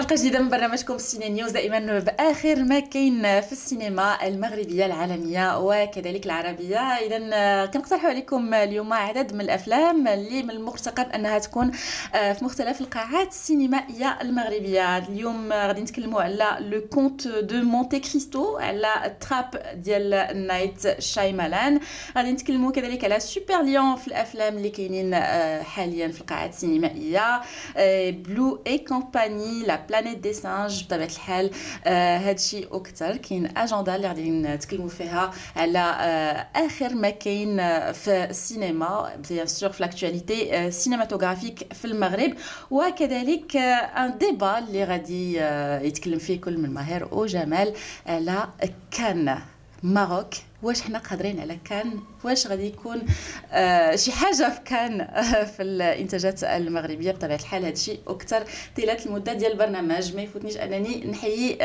حلقة جديدة من برنامجكم سيني نيوز، دائما بآخر ما كاين في السينما المغربية العالمية وكذلك العربية. إذا كنقترح عليكم اليوم عدد من الأفلام اللي من المرتقب أنها تكون في مختلف القاعات السينمائية المغربية. اليوم غادي نتكلموا على لو كونت دو مونتي كريستو، على تراب ديال نايت شايمالان. غادي نتكلموا كذلك على سوبر ليون في الأفلام اللي كاينين حاليا في القاعات السينمائية، بلو اي كومباني، لا بلانيت دي سانج. بطبيعة الحال هادشي وكثر. كاين اجندا اللي غادي نتكلموا فيها على اخر ما كاين في السينما بيان سور في لاكتواليتي سينماتوغرافيك في المغرب، وكذلك ان ديبا اللي غادي يتكلم فيه كل من ماهر وجمال على كان ماروك. واش حنا قادرين على كان؟ واش غادي يكون شي حاجه في كان في الانتاجات المغربيه؟ بطبيعه الحال هادشي وكثر طيله المده ديال البرنامج. ما يفوتنيش انني نحيي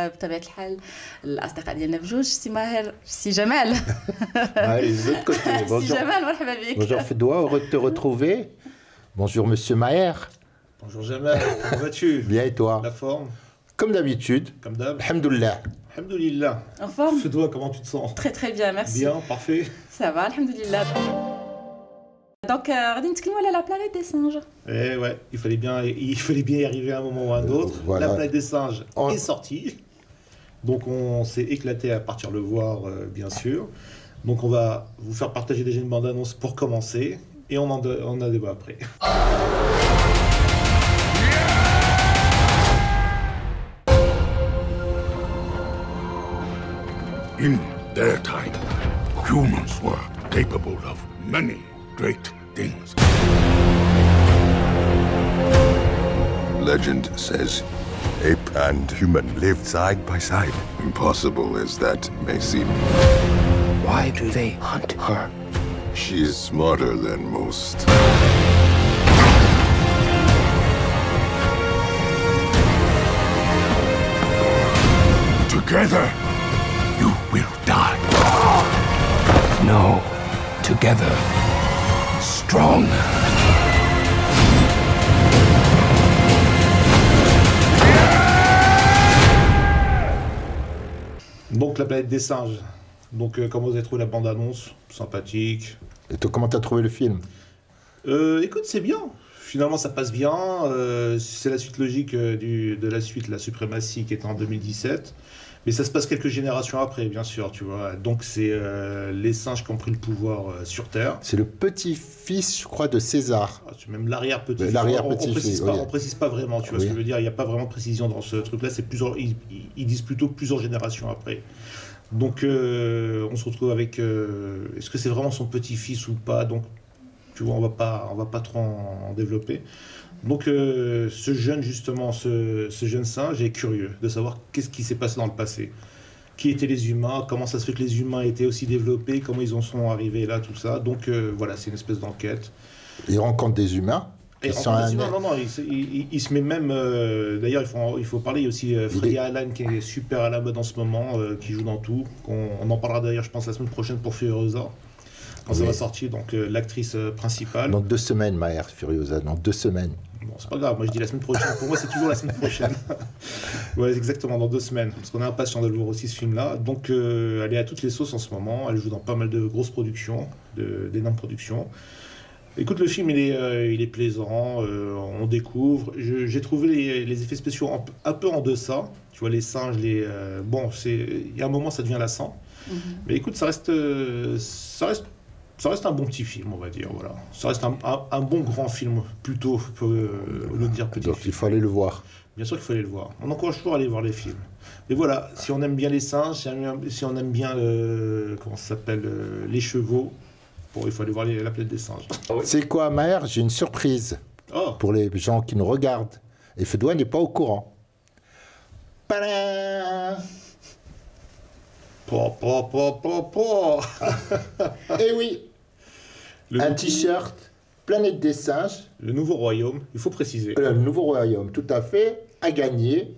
بطبيعه الحال الاصدقاء ديالنا بجوج، سي ماهر سي جمال. سي جمال مرحبا بك. Bonjour Fedwa, heureux de te retrouver. Bonjour Monsieur Maher. Bonjour Jamal, comment vas-tu? Bien et toi? La forme? Comme d'habitude. Comme d'hab. Alhamdoulilah. Alhamdoulilah. En forme? Fedwa, comment tu te sens? Très très bien, merci. Bien, parfait. Ça va, alhamdoulilah. Donc, غادي نتكلموا على la planète des singes. Eh ouais, il fallait bien y arriver à un moment ou à un autre. Voilà. La planète des singes est sortie. Donc on s'est éclaté à partir le voir, bien sûr. Donc on va vous faire partager déjà une bande-annonce pour commencer. Et on en a débat après. In their time, humans were capable of many great things. Legend says ape and human lived side by side. Impossible as that may seem. Why do they hunt her? She is smarter than most. Together, you will die. No. Together. Strong. Donc la planète des singes. Donc comment vous avez trouvé la bande-annonce? Sympathique. Et toi, comment t'as trouvé le film? Écoute, c'est bien. Finalement, ça passe bien. C'est la suite logique de la suite, la suprématie, qui était en 2017. Mais ça se passe quelques générations après, bien sûr, tu vois. Donc c'est les singes qui ont pris le pouvoir sur Terre. C'est le petit-fils, je crois, de César. C'est même l'arrière-petit-fils. L'arrière-petit-fils, on précise pas vraiment, tu vois ce que je veux dire. Il n'y a pas vraiment de précision dans ce truc-là. C'est plusieurs, ils disent plutôt plusieurs générations après. Donc on se retrouve avec... est-ce que c'est vraiment son petit-fils ou pas? Donc tu vois, on va pas trop en développer. Donc ce jeune, justement, ce jeune singe est curieux de savoir qu'est-ce qui s'est passé dans le passé. Qui étaient les humains, comment ça se fait que les humains étaient aussi développés, comment ils en sont arrivés là, tout ça. Donc voilà, c'est une espèce d'enquête. Il rencontre des humains. Il se met même... D'ailleurs, il faut parler, il y a aussi Freya Allan qui est super à la mode en ce moment, qui joue dans tout. On en parlera d'ailleurs, je pense, la semaine prochaine pour Furiosa. Quand ça va sortir, donc l'actrice principale. Dans 2 semaines, Maher, Furiosa, dans 2 semaines. Bon, c'est pas grave, moi je dis la semaine prochaine. Pour moi, c'est toujours la semaine prochaine. Ouais, exactement, dans 2 semaines. Parce qu'on est impatient de le voir aussi, ce film-là. Donc, elle est à toutes les sauces en ce moment. Elle joue dans pas mal de grosses productions, d'énormes productions. Écoute, le film, il est plaisant. On découvre. J'ai trouvé les effets spéciaux un peu en deçà. Tu vois, les singes, bon, il y a un moment, ça devient lassant. Mais écoute, ça reste un bon petit film, on va dire, voilà. Ça reste un bon grand film, plutôt, pour le dire petit. Donc il faut aller le voir. Bien sûr qu'il faut aller le voir. On encourage toujours à aller voir les films. Mais voilà, si on aime bien les singes, si on aime bien, comment ça s'appelle, les chevaux, bon, il faut aller voir la planète des singes. C'est quoi, Maher? J'ai une surprise pour les gens qui nous regardent. Et Fedwa n'est pas au courant. Eh oui, un t-shirt, Planète des singes. Le nouveau royaume, il faut préciser. Le nouveau royaume, tout à fait, à gagner.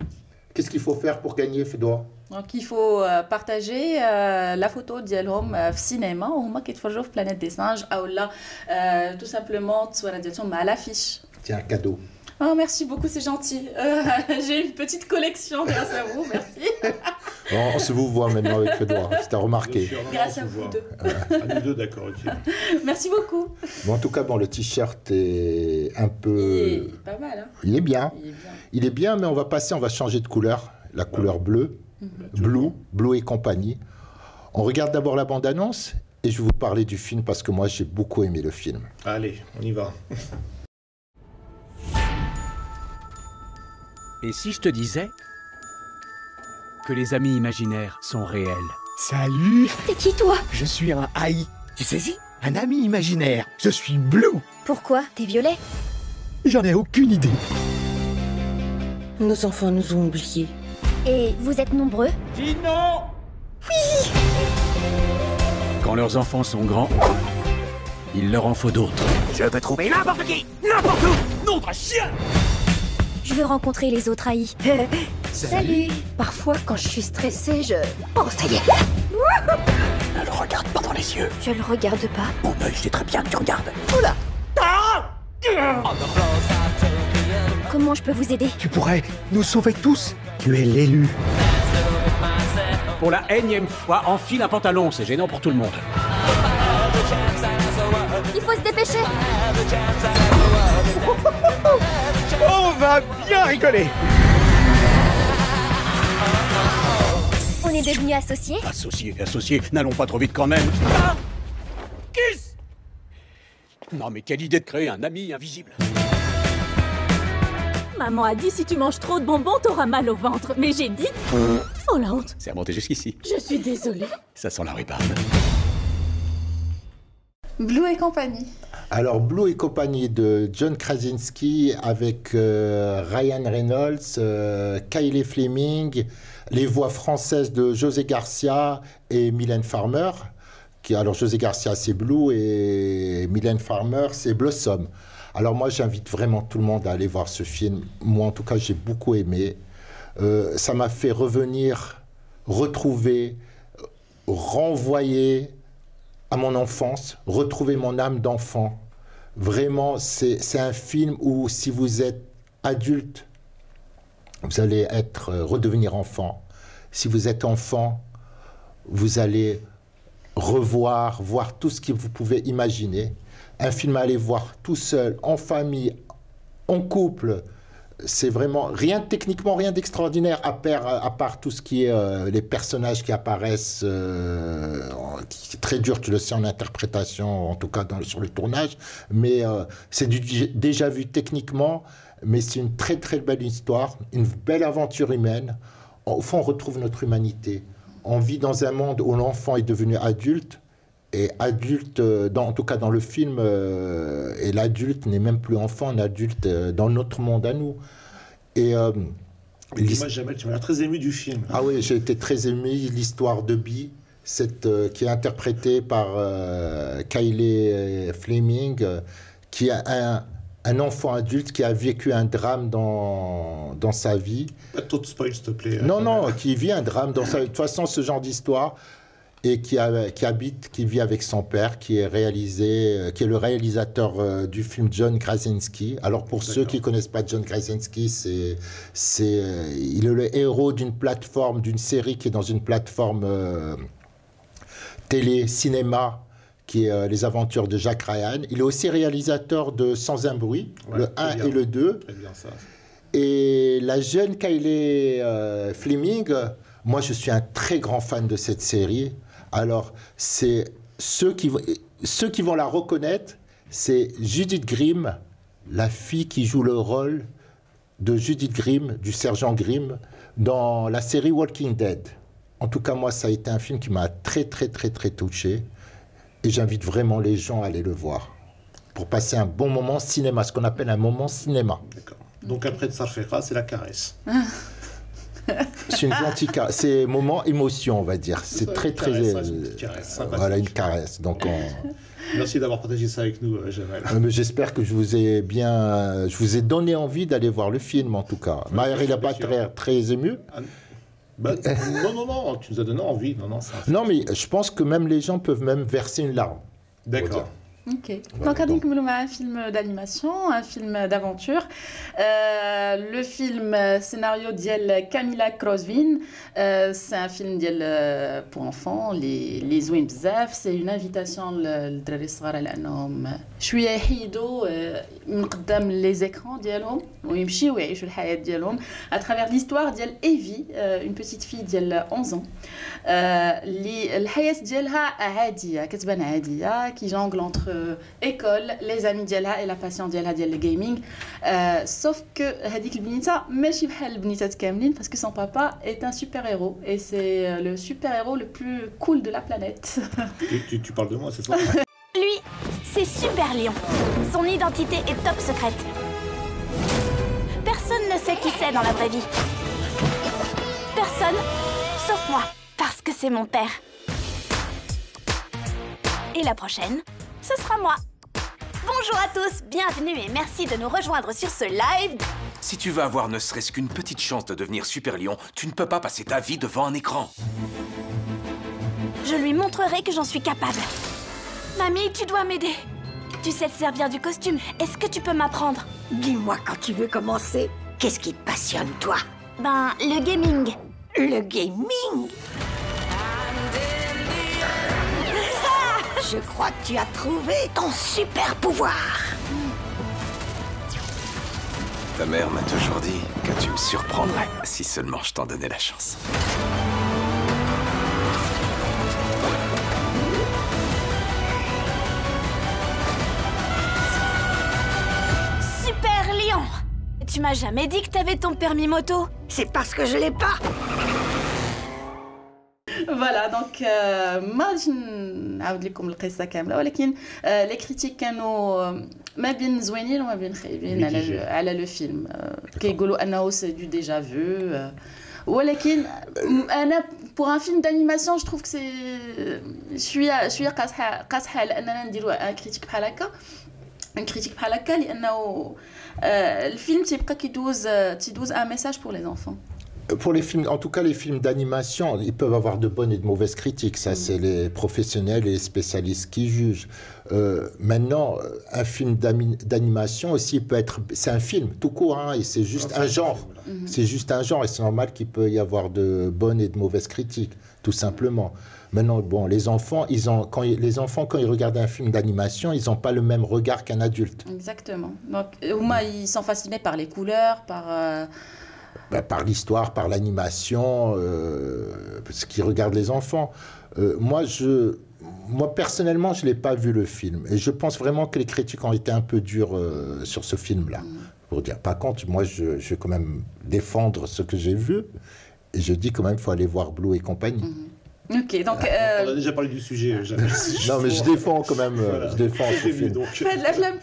Qu'est-ce qu'il faut faire pour gagner, Fedwa? Donc il faut partager la photo ديالهم في السينما وهما كيتفرجوا في Planète des singes او لا tout simplement التصويره ديالهم مع l'affiche. C'est un cadeau. Oh, merci beaucoup, c'est gentil. J'ai une petite collection grâce à vous, merci. On se vous voit maintenant avec Fedouard, c'est à remarquer. Grâce à vous deux. À nous deux, d'accord, ok. Merci beaucoup. Bon, en tout cas, bon, le t-shirt est un peu... Il est pas mal, hein. Il est bien. Il est bien. Il est bien, mais on va changer de couleur. La couleur bleue, Blue et compagnie. On regarde d'abord la bande-annonce et je vais vous parler du film parce que moi, j'ai beaucoup aimé le film. Allez, on y va. Et si je te disais que les amis imaginaires sont réels? Salut! T'es qui, toi? Je suis un AI. Tu saisis? Un ami imaginaire. Je suis Blue. Pourquoi? T'es violet? J'en ai aucune idée. Nos enfants nous ont oubliés. Et vous êtes nombreux? Dis non! Oui! Quand leurs enfants sont grands, il leur en faut d'autres. Je peux trouver n'importe qui, n'importe où. Nom de chien! Je veux rencontrer les autres AI. Salut! Parfois, quand je suis stressée, je... Oh, ça y est! Ne le regarde pas dans les yeux. Je le regarde pas. Mon œil sait très bien que tu regardes. Oula! Comment je peux vous aider? Tu pourrais nous sauver tous. Tu es l'élu. Pour la énième fois, enfile un pantalon, c'est gênant pour tout le monde. Il faut se dépêcher! On va bien rigoler. On est devenus associés? Associés, n'allons pas trop vite quand même. Ah, kiss! Non mais quelle idée de créer un ami invisible. Maman a dit si tu manges trop de bonbons, t'auras mal au ventre. Mais j'ai dit... Oh la honte. C'est remonté jusqu'ici. Je suis désolée. Ça sent la rhubarbe. Blue et compagnie. Alors, Blue et compagnie de John Krasinski avec Ryan Reynolds, Kylie Fleming, les voix françaises de José Garcia et Mylène Farmer. Alors, José Garcia, c'est Blue et Mylène Farmer, c'est Blossom. Alors, moi, j'invite vraiment tout le monde à aller voir ce film. Moi, en tout cas, j'ai beaucoup aimé. Ça m'a fait revenir, retrouver, renvoyer à mon enfance, retrouver mon âme d'enfant. Vraiment, c'est un film où si vous êtes adulte, vous allez redevenir enfant. Si vous êtes enfant, vous allez voir tout ce que vous pouvez imaginer. Un film à aller voir tout seul, en famille, en couple. C'est vraiment techniquement rien d'extraordinaire à part tout ce qui est les personnages qui apparaissent, qui est très dur, tu le sais, en interprétation, en tout cas sur le tournage, mais c'est déjà vu techniquement, mais c'est une très très belle histoire, une belle aventure humaine. Au fond, on retrouve notre humanité. On vit dans un monde où l'enfant est devenu adulte, et adulte, en tout cas dans le film, et l'adulte n'est même plus enfant, un adulte dans notre monde à nous. Et moi, Jamel, tu m'as l'air très ému du film. Ah oui, j'ai été très ému. L'histoire de Bee, qui est interprétée par Kylie Fleming, qui est un enfant adulte qui a vécu un drame dans sa vie. Pas trop de spoil, s'il te plaît. Non, qui vit un drame dans sa vie. De toute façon, ce genre d'histoire, et qui vit avec son père, qui est le réalisateur du film John Krasinski. Alors pour ceux qui ne connaissent pas John Krasinski, il est le héros d'une série qui est dans une plateforme télé, cinéma, qui est Les Aventures de Jack Ryan. Il est aussi réalisateur de Sans un bruit, le 1 et le 2. Très bien, ça. Et la jeune Kylie Fleming, moi je suis un très grand fan de cette série. Alors, c'est ceux qui vont la reconnaître, c'est Judith Grimm, la fille qui joue le rôle de Judith Grimm, du sergent Grimm, dans la série Walking Dead. En tout cas, moi, ça a été un film qui m'a très, très, très, très touché. Et j'invite vraiment les gens à aller le voir, pour passer un bon moment cinéma, ce qu'on appelle un moment cinéma. D'accord. Donc après Tsarfera, c'est la caresse. C'est une gentille caresse, c'est moment émotion, on va dire. C'est très très voilà, une caresse. Donc merci d'avoir partagé ça avec nous, Jamel. Mais j'espère que je vous ai donné envie d'aller voir le film, en tout cas. Maher, il n'a pas très ému. Non, tu nous as donné envie. Non, mais je pense que même les gens peuvent même verser une larme. D'accord. Ok. Voilà, Donc, on a un film d'animation, un film d'aventure. Le film scénario de Camilla Crosvin. C'est un film pour enfants, les زوين بزاف. C'est une invitation للدراري الصغار لأنهم شوية يحيدوا من قدام les écrans ديالهم ويمشيوا يعيشوا الحياة ديالهم à travers l'histoire ديال Evie, une petite fille ديال 11 ans. اللي الحياة ديالها عادية كتبان عادية qui jongle entre école, les amis ديالها et la passion ديالها ديال الجيمنج. Sauf que هذيك البنيته ماشي بحال البنيتات كاملين parce que son papa est un super-héros et c'est le super-héros le plus cool de la planète. Tu parles de moi, c'est ça? Lui, c'est Super Lion. Son identité est top secrète. Personne ne sait qui c'est dans la vraie vie. Personne, sauf moi, parce que c'est mon père. Et la prochaine, ce sera moi. Bonjour à tous, bienvenue et merci de nous rejoindre sur ce live. Si tu veux avoir ne serait-ce qu'une petite chance de devenir Super Lion, tu ne peux pas passer ta vie devant un écran. Je lui montrerai que j'en suis capable. Mamie, tu dois m'aider. Tu sais te servir du costume. Est-ce que tu peux m'apprendre? Dis-moi quand tu veux commencer. Qu'est-ce qui te passionne, toi? Ben, le gaming. Le gaming? Je crois que tu as trouvé ton super pouvoir. Ta mère m'a toujours dit que tu me surprendrais si seulement je t'en donnais la chance. Super Lion! Tu m'as jamais dit que t'avais ton permis moto? C'est parce que je l'ai pas. Voilà, donc ما غاديش نعاود لكم القصه كامله ولكن لي كريتيك كانوا ما بين زوينين وما بين خايبين على لو فيلم كيقولوا انه سي دو ديجا فو ولكن انا pour un film d'animation je trouve que c'est شويه قاصحه لاننا نديروا ان كريتيك بحال هكا ان كريتيك بحال هكا لانه الفيلم تيبقى تيدوز ان ميساج pour les enfants. Pour les films, en tout cas les films d'animation, ils peuvent avoir de bonnes et de mauvaises critiques. Ça, c'est les professionnels et les spécialistes qui jugent. Maintenant, un film d'animation aussi peut être... C'est un film, tout court, hein, et c'est juste un genre. C'est juste un genre, et c'est normal qu'il peut y avoir de bonnes et de mauvaises critiques, tout simplement. Maintenant, bon, les enfants, quand ils regardent un film d'animation, ils n'ont pas le même regard qu'un adulte. Exactement. Donc, ils sont fascinés par les couleurs, par l'histoire, par l'animation, ce qui regarde les enfants. Moi, personnellement, je ne l'ai pas vu le film. Et je pense vraiment que les critiques ont été un peu dures sur ce film-là. Pour dire. Par contre, moi, je vais quand même défendre ce que j'ai vu. Et je dis quand même qu'il faut aller voir Blue et compagnie. Ok, donc... On a déjà parlé du sujet. Non, mais je défends quand même je défends ce film. في هاد الافلام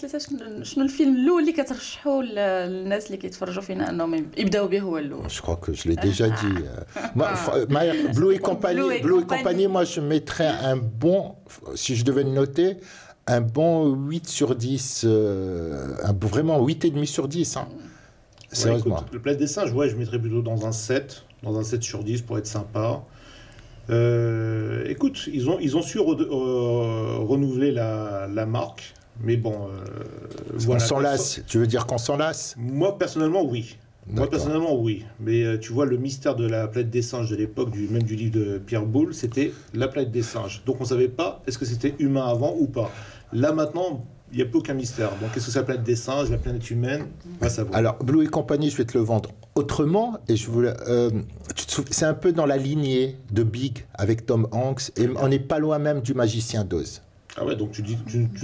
ثلاثه شنو الفيلم الاول اللي كترشحوا للناس اللي كيتفرجوا فينا انهم يبداو به هو الاول؟ Je crois que je l'ai déjà dit. Blue et compagnie, moi je mettrais un bon, si je devais le noter, un bon 8 sur 10, vraiment 8,5 sur 10. Hein. Sérieusement. Écoute, le Planète des Singes, je mettrais plutôt dans un 7. Dans un 7 sur 10 pour être sympa. Écoute, ils ont su renouveler la marque, mais bon... voilà, on s'en lasse. Tu veux dire qu'on s'en lasse? Moi, personnellement, oui. Mais tu vois, le mystère de la Planète des Singes de l'époque, même du livre de Pierre Boulle, c'était la Planète des Singes. Donc on ne savait pas est-ce que c'était humain avant ou pas. Là, maintenant... Il n'y a plus aucun mystère. Donc, est-ce que c'est la planète des singes, la planète humaine? On va savoir. Alors, Blue et compagnie, je vais te le vendre autrement. Et c'est un peu dans la lignée de Big avec Tom Hanks. Et on n'est pas loin même du Magicien d'Oz. Ah ouais, donc tu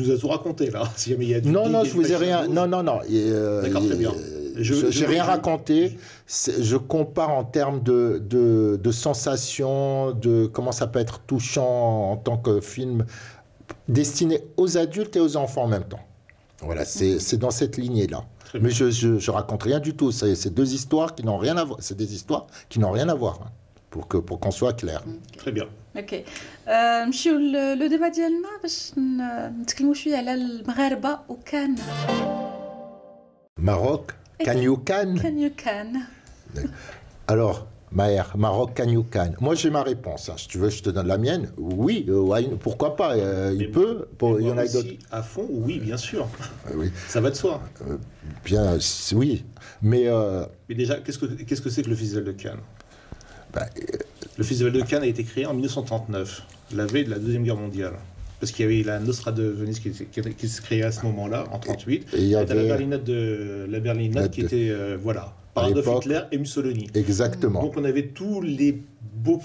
nous as tout raconté, là. Si jamais il y a non, je vous ai rien... Non. D'accord, très bien. Je n'ai rien raconté. Je compare en termes de sensations, de comment ça peut être touchant en tant que film... destiné aux adultes et aux enfants en même temps. Voilà, c'est dans cette lignée-là. Mais je raconte rien du tout. C'est deux histoires qui n'ont rien à voir. C'est des histoires qui n'ont rien à voir, hein, pour qu'on soit clair. Très bien. Ok. نمشيو لو ديبا ديالنا باش نتكلموا شويه على المغاربه وكان. Maroc, Can You Can. Can You Can. Alors, Maher, Maroc, Cannes, Cannes. Moi, j'ai ma réponse. Hein. Si tu veux, je te donne la mienne. Oui, pourquoi pas. Il peut. Il y en a d'autres. À fond, oui, bien sûr. Oui. Ça va de soi. Bien, oui. Mais déjà, qu'est-ce que c'est que le Festival de Cannes? Le Festival de Cannes a été créé en 1939, la veille de la Deuxième Guerre mondiale. Parce qu'il y avait la Nostra de Venise qui se créait à ce moment-là, en 1938. Et il y avait la Berlinade qui était, par Adolf Hitler et Mussolini. Exactement. Donc on avait tous les beaux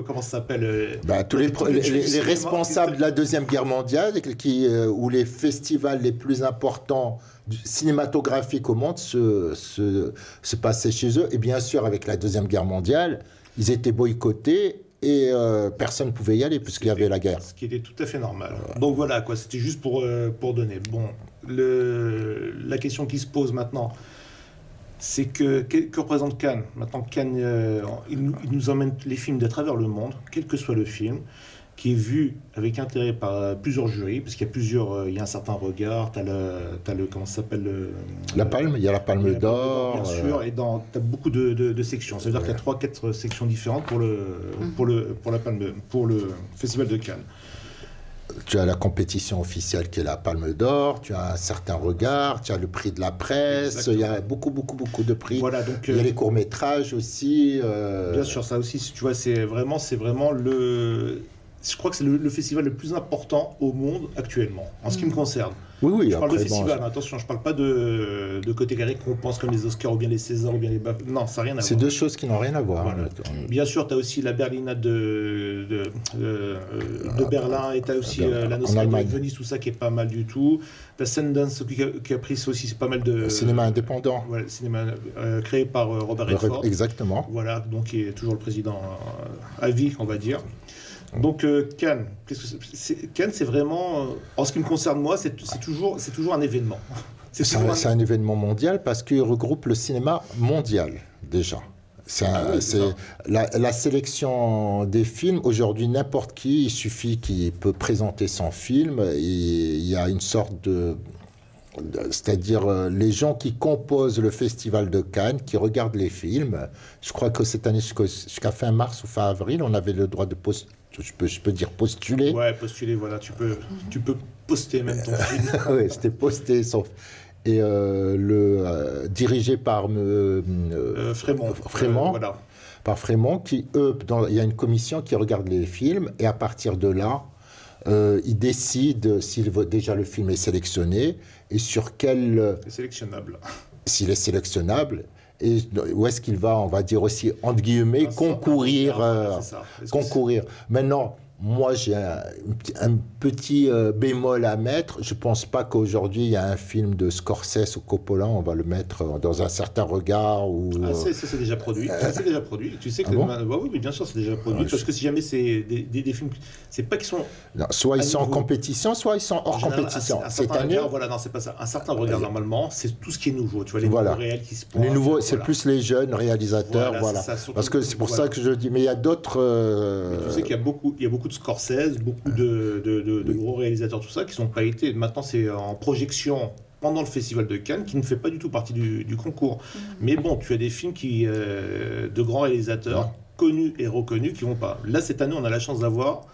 comment ça s'appelle tous les responsables de la Deuxième Guerre mondiale, où les festivals les plus importants cinématographiques au monde se passaient chez eux. Et bien sûr, avec la Deuxième Guerre mondiale, ils étaient boycottés. Et personne ne pouvait y aller puisqu'il y avait la guerre. Ce qui était tout à fait normal. Donc voilà, quoi. C'était juste pour donner. Bon, la question qui se pose maintenant, c'est que représente Cannes? Maintenant, Cannes, il nous emmène les films de travers le monde, quel que soit le film, qui est vu avec intérêt par plusieurs jurys, parce qu'il y a il y a un certain regard, t'as le comment ça s'appelle la Palme, il y a la Palme d'Or, bien sûr, et t'as beaucoup de sections. Ça veut dire qu'il y a 3-4 sections différentes pour le Festival de Cannes. Tu as la compétition officielle qui est la Palme d'Or, tu as un certain regard, tu as le prix de la presse. Exactement. Il y a beaucoup de prix. Voilà, donc, il y a les courts-métrages aussi. Bien sûr, ça aussi, tu vois, c'est vraiment le... Je crois que c'est le festival le plus important au monde actuellement, en ce qui me concerne. Oui, je parle de festival, attention, je ne parle pas de côté carré qu'on pense comme les Oscars ou bien les Césars ou bien les BAFTA. Non, ça n'a rien à voir. C'est deux choses qui n'ont rien à voir. Voilà. Bien sûr, tu as aussi la Berlinade de Berlin et tu as aussi la Nostra de Venise, tout ça qui est pas mal du tout. Tu as Sundance qui a pris aussi, c'est pas mal de... cinéma indépendant. Voilà, cinéma créé par Robert Redford. Exactement. Voilà, donc qui est toujours le président à vie, on va dire. Donc Cannes, Cannes, c'est vraiment, en ce qui me concerne moi, c'est toujours un événement. C'est un événement mondial parce qu'il regroupe le cinéma mondial déjà. La sélection des films, aujourd'hui n'importe qui, il suffit qu'il peut présenter son film et il y a une sorte c'est-à-dire les gens qui composent le festival de Cannes, qui regardent les films. Je crois que cette année, jusqu'à fin mars ou fin avril, on avait le droit de je peux dire postuler. Ouais, postuler, voilà, tu peux poster même ton film. Oui, c'était posté, sauf... Et dirigé par Frémont, voilà. Par Frémont, il y a une commission qui regarde les films, et à partir de là, il décide déjà le film est sélectionné, et sur quel... C'est sélectionnable. S'il est sélectionnable, et où est-ce qu'il va, on va dire aussi, entre guillemets, concourir. Concourir. Maintenant, moi, j'ai un petit bémol à mettre. Je ne pense pas qu'aujourd'hui, il y a un film de Scorsese ou Coppola, on va le mettre dans un certain regard. C'est déjà produit. C'est déjà produit. Tu sais que oui, bien sûr, c'est déjà produit. Parce que si jamais c'est des films, c'est pas qu'ils sont... Non, soit ils sont en compétition, soit ils sont hors compétition. Cette année... Voilà, non, c'est pas ça. Un certain regard, normalement, c'est tout ce qui est nouveau. Tu vois, les nouveaux réels qui se pointent. Les nouveaux, c'est plus les jeunes réalisateurs. Voilà. Parce que c'est pour ça que je dis... Mais il y a d'autres... Tu sais qu'il y a beaucoup de Scorsese, beaucoup de gros réalisateurs, tout ça, qui sont pas été. Maintenant, c'est en projection pendant le Festival de Cannes, qui ne fait pas du tout partie du concours. Mais bon, tu as des films de grands réalisateurs, connus et reconnus, qui vont pas. Là, cette année, on a la chance d'avoir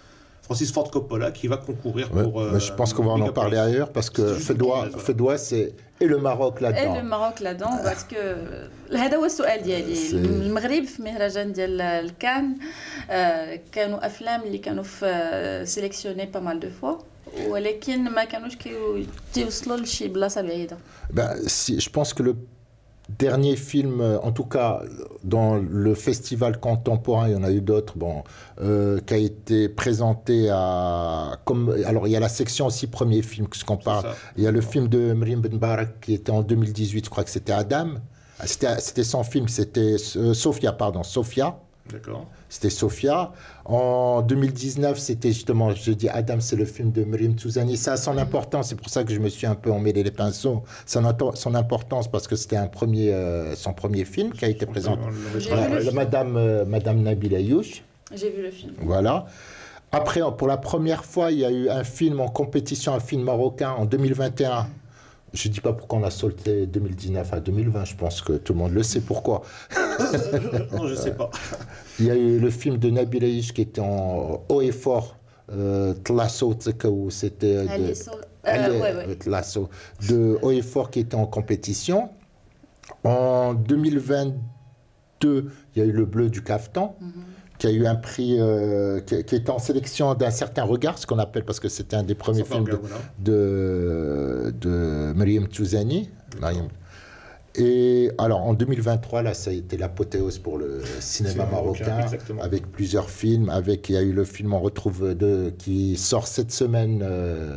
Francis Ford Coppola qui va concourir pour... je pense qu'on va en parler ailleurs, parce que Fedwa, c'est... Et le Maroc là-dedans. Et le Maroc là-dedans, parce que هذا هو السؤال ديالي. المغرب في مهرجان ديال الكان كانوا افلام اللي كانوا سيليكسيوني با مال دو فوا ولكن ما كانوش كيوصلوا لشي بلاصه بعيده. Je pense que le dernier film, en tout cas dans le festival contemporain, il y en a eu d'autres, qui a été présenté alors il y a la section aussi premier film, ce qu'on parle. Il y a le film de Mrim Ben Barak qui était en 2018, je crois que c'était Adam. C'était son film, c'était Sofia. D'accord. C'était Sofia. En 2019, c'était justement, je dis Adam, c'est le film de Mrim Touzani. Ça a son importance, c'est pour ça que je me suis un peu emmêlé les pinceaux. Son importance, parce que c'était son premier film qui a été présenté. Madame Nabil Ayouch. J'ai vu le film. Voilà. Après, pour la première fois, il y a eu un film en compétition, un film marocain en 2021. Je ne dis pas pourquoi on a sauté 2019 à 2020, je pense que tout le monde le sait pourquoi. Non, je ne sais pas. Il y a eu le film de Nabil Aïch qui était en haut et fort, Tlasso, où c'était Tlasso, de haut et fort qui était en compétition. En 2022, il y a eu Le Bleu du Caftan, qui a eu un prix, qui était en sélection d'un certain regard, ce qu'on appelle, parce que c'était un des premiers films de Mariam Touzani. Et alors, en 2023, là, ça a été l'apothéose pour le cinéma marocain, avec plusieurs films. Il y a eu le film On retrouve qui sort cette semaine.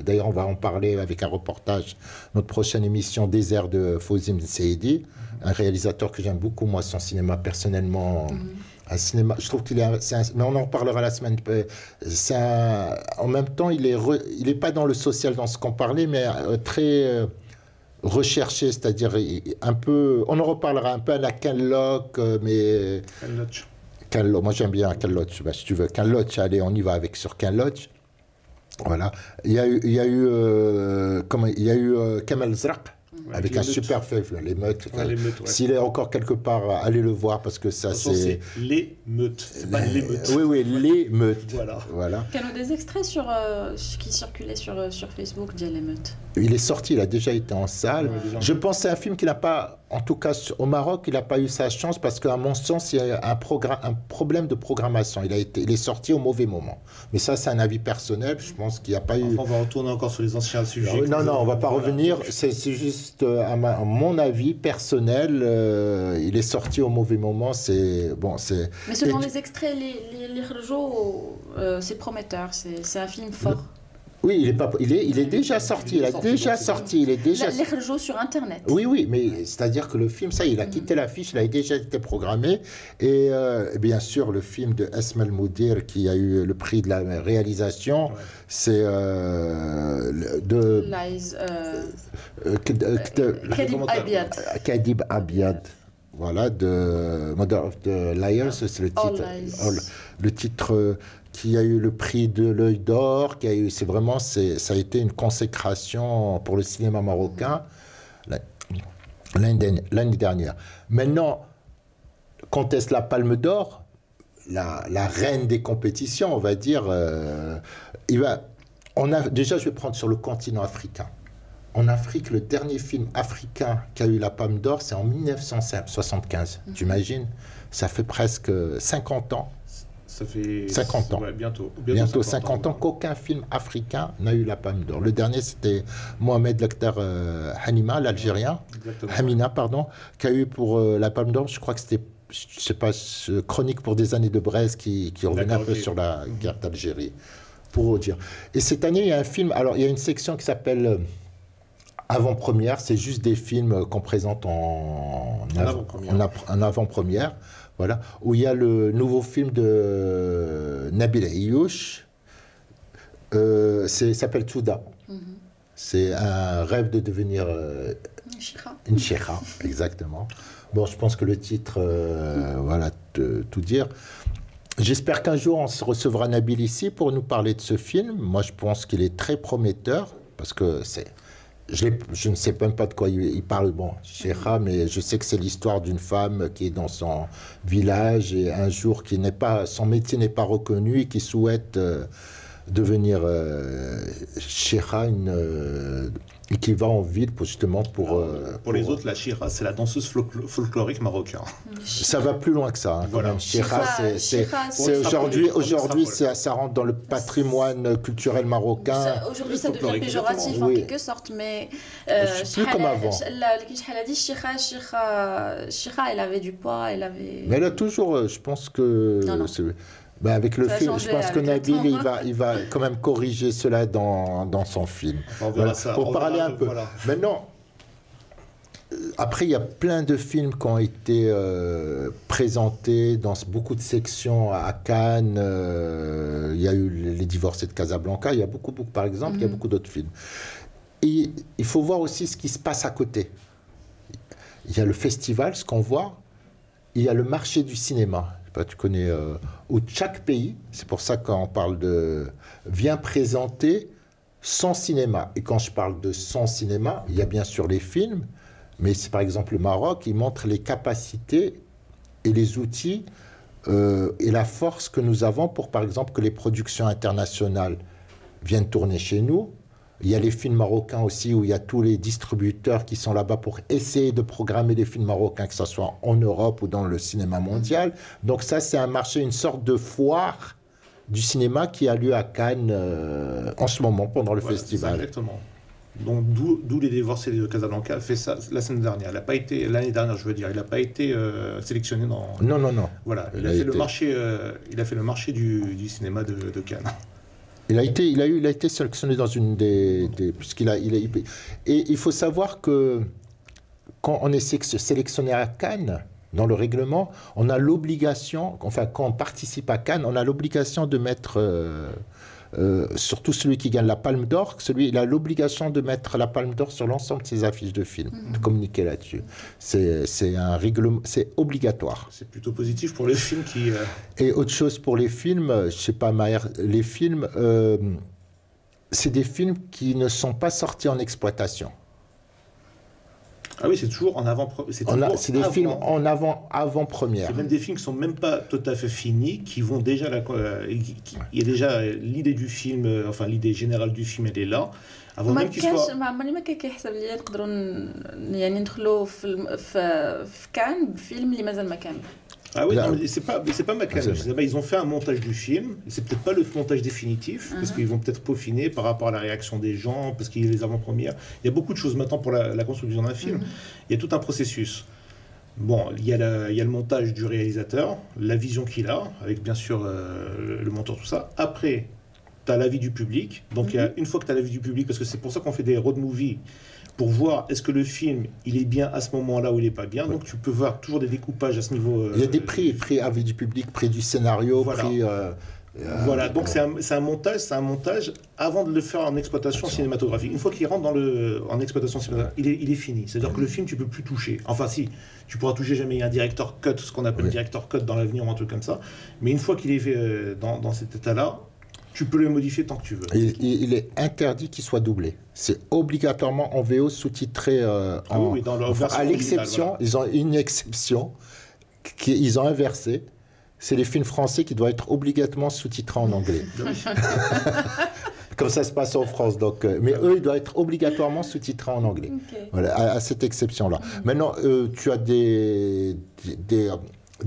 D'ailleurs, on va en parler avec un reportage. Notre prochaine émission, Désert de Fawzi Msaidi, un réalisateur que j'aime beaucoup, moi, son cinéma personnellement. Un cinéma, je trouve qu'il est, mais on en reparlera la semaine. En même temps, il est pas dans le social, dans ce qu'on parlait, mais très recherché, c'est-à-dire un peu. On en reparlera un peu à la Ken Loach, mais. Ken Loach. Moi, j'aime bien Ken Loach. Si tu veux Ken Loach, allez, on y va sur Ken Loach. Voilà. Il y a eu Kamel Zraq. Avec un super film, L'émeute. S'il est encore quelque part, allez le voir parce que ça c'est. L'émeute, c'est pas l'émeute. Oui, l'émeute. Voilà. Il y a des extraits qui circulaient sur Facebook de l'émeute. Il est sorti, il a déjà été en salle. Je pense que c'est un film qui n'a pas, en tout cas au Maroc, il n'a pas eu sa chance parce qu'à mon sens, il y a un problème de programmation. Il est sorti au mauvais moment. Mais ça, c'est un avis personnel. Je pense qu'il n'y a pas eu. On va retourner encore sur les anciens sujets. Non, on ne va pas revenir. C'est juste à mon avis personnel. Il est sorti au mauvais moment. Mais selon les extraits, les Rjo, c'est prometteur. C'est un film fort. Oui, il est déjà sorti. Il est déjà. Les Rjo sur Internet. Oui, mais c'est-à-dire que le film, ça, il a quitté l'affiche, il a déjà été programmé. Et bien sûr, le film de Esma El Moudir, qui a eu le prix de la réalisation, c'est de. Kadib Abiad. Voilà, de Mother of the Liars, c'est le titre. Le titre. Qui a eu le prix de l'œil d'or, ça a été une consécration pour le cinéma marocain l'année dernière. Maintenant, conteste la Palme d'Or, la reine des compétitions, on va dire. Déjà, je vais prendre sur le continent africain. En Afrique, le dernier film africain qui a eu la Palme d'Or, c'est en 1975. Tu imagines ? Ça fait presque 50 ans. Ça fait 50 ans. Ouais, bientôt 50 ans qu'aucun film africain n'a eu la Palme d'Or. Le dernier, c'était Mohamed Lecter Hamina, l'Algérien. Hamina, pardon, qui a eu pour la Palme d'Or, je crois que c'était, je sais pas, Chronique pour des années de Brest qui revenait un peu sur la guerre d'Algérie, pour dire. Et cette année, il y a un film, alors il y a une section qui s'appelle Avant-première, c'est juste des films qu'on présente en avant-première. Voilà, où il y a le nouveau film de Nabil Aïch, s'appelle Touda. C'est un rêve de devenir une cheikha, exactement. Bon, je pense que le titre, voilà, tout dire. J'espère qu'un jour on se recevra Nabil ici pour nous parler de ce film. Moi, je pense qu'il est très prometteur parce que je ne sais même pas de quoi il parle, Cheikha, mais je sais que c'est l'histoire d'une femme qui est dans son village et un jour son métier n'est pas reconnu et qui souhaite devenir Cheikha, et qui va en ville justement pour les autres, la Cheikha, c'est la danseuse folklorique marocaine. Ça va plus loin que ça. Voilà. Cheikha, c'est aujourd'hui, ça rentre dans le patrimoine culturel marocain. Aujourd'hui, ça devient péjoratif en quelque sorte, mais plus comme avant. Cheikha, elle avait du poids, Mais elle a toujours, je pense que. Avec le film, je pense que Nabil, il va quand même corriger cela dans son film. On verra ça. Pour parler un peu. Voilà. Maintenant, après, il y a plein de films qui ont été présentés dans beaucoup de sections à Cannes. Il y a eu Les Divorcés de Casablanca. Il y a beaucoup par exemple, il y a beaucoup d'autres films. Et il faut voir aussi ce qui se passe à côté. Il y a le festival, ce qu'on voit. Il y a le marché du cinéma. Tu connais, où chaque pays, c'est pour ça qu'on parle vient présenter son cinéma. Et quand je parle de son cinéma, il y a bien sûr les films, mais c'est par exemple le Maroc, il montre les capacités et les outils et la force que nous avons pour, par exemple, que les productions internationales viennent tourner chez nous. Il y a les films marocains aussi, où il y a tous les distributeurs qui sont là-bas pour essayer de programmer les films marocains, que ce soit en Europe ou dans le cinéma mondial. Donc ça, c'est un marché, une sorte de foire du cinéma qui a lieu à Cannes en ce moment, pendant le festival. Exactement. Donc d'où Les Divorcés de Casablanca a fait ça la semaine dernière. Il n'a pas été, l'année dernière, je veux dire, il n'a pas été sélectionné dans... Non. Voilà, il a fait le marché du cinéma de Cannes. Il a été sélectionné dans une puisqu'il a, et il faut savoir que quand on est sélectionné à Cannes, dans le règlement, on a l'obligation, enfin quand on participe à Cannes, on a l'obligation de mettre, surtout celui qui gagne la Palme d'Or, il a l'obligation de mettre la Palme d'Or sur l'ensemble de ses affiches de films, de communiquer là-dessus. C'est un règlement, c'est obligatoire. C'est plutôt positif pour les films qui... Et autre chose pour les films, je sais pas, Maher, les films, c'est des films qui ne sont pas sortis en exploitation. Ah oui, c'est toujours en avant. C'est des films en avant-première. C'est même des films qui sont même pas tout à fait finis, qui vont déjà il y a déjà l'idée du film, enfin l'idée générale du film, elle est là. Avant même qu'il soit. ما كيحسب لي نقدروا يعني ندخلوا في كان بفيلم اللي مازال ما كامل. Ah oui, non, c'est pas ma canne. Ils ont fait un montage du film, c'est peut-être pas le montage définitif, parce qu'ils vont peut-être peaufiner par rapport à la réaction des gens, parce qu'il y a les avant-premières. Il y a beaucoup de choses maintenant pour la construction d'un film. Il y a tout un processus. Bon, il y a le montage du réalisateur, la vision qu'il a, avec bien sûr le monteur, tout ça. Après, tu as l'avis du public. Donc, une fois que tu as l'avis du public, parce que c'est pour ça qu'on fait des road movies, pour voir est-ce que le film il est bien à ce moment-là ou il n'est pas bien. Donc tu peux voir toujours des découpages à ce niveau. Il y a des prix avis du public, prix du scénario, voilà. Prix. Voilà, donc c'est un montage avant de le faire en exploitation cinématographique. Une fois qu'il rentre en exploitation cinématographique, il est fini. C'est-à-dire que le film tu peux plus toucher. Enfin si, tu pourras toucher jamais. Il y a un director cut, ce qu'on appelle director cut dans l'avenir ou un truc comme ça. Mais une fois qu'il est fait dans cet état-là, tu peux le modifier tant que tu veux. Il est interdit qu'il soit doublé. C'est obligatoirement en VO sous-titré dans leur version à l'exception, voilà. Ils ont une exception qu'ils ont inversée. C'est les films français qui doivent être obligatoirement sous-titrés en anglais. Comme ça se passe en France. Donc, mais eux, ils doivent être obligatoirement sous-titrés en anglais. Okay. Voilà, à cette exception-là. Maintenant, tu as des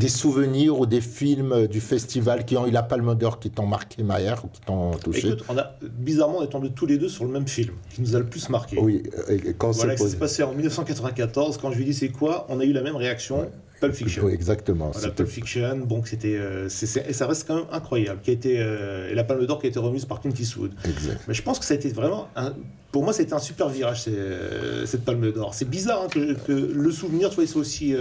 souvenirs ou des films du festival qui ont eu la Palme d'Or, qui t'ont marqué, Maher, ou qui t'ont touché? Écoute, bizarrement, on est tombés tous les deux sur le même film, qui nous a le plus marqué. Oui, et quand voilà, ça s'est passé en 1994, quand je lui ai dit c'est quoi, on a eu la même réaction, ouais. Pulp Fiction. Oui, exactement. Voilà, Pulp Fiction, donc c'était... et ça reste quand même incroyable, et la Palme d'Or qui a été remise par Clint Eastwood. Exact. Mais je pense que ça a été vraiment... Pour moi, c'était un super virage, cette Palme d'Or. C'est bizarre hein, que le souvenir, tu vois, c'est aussi...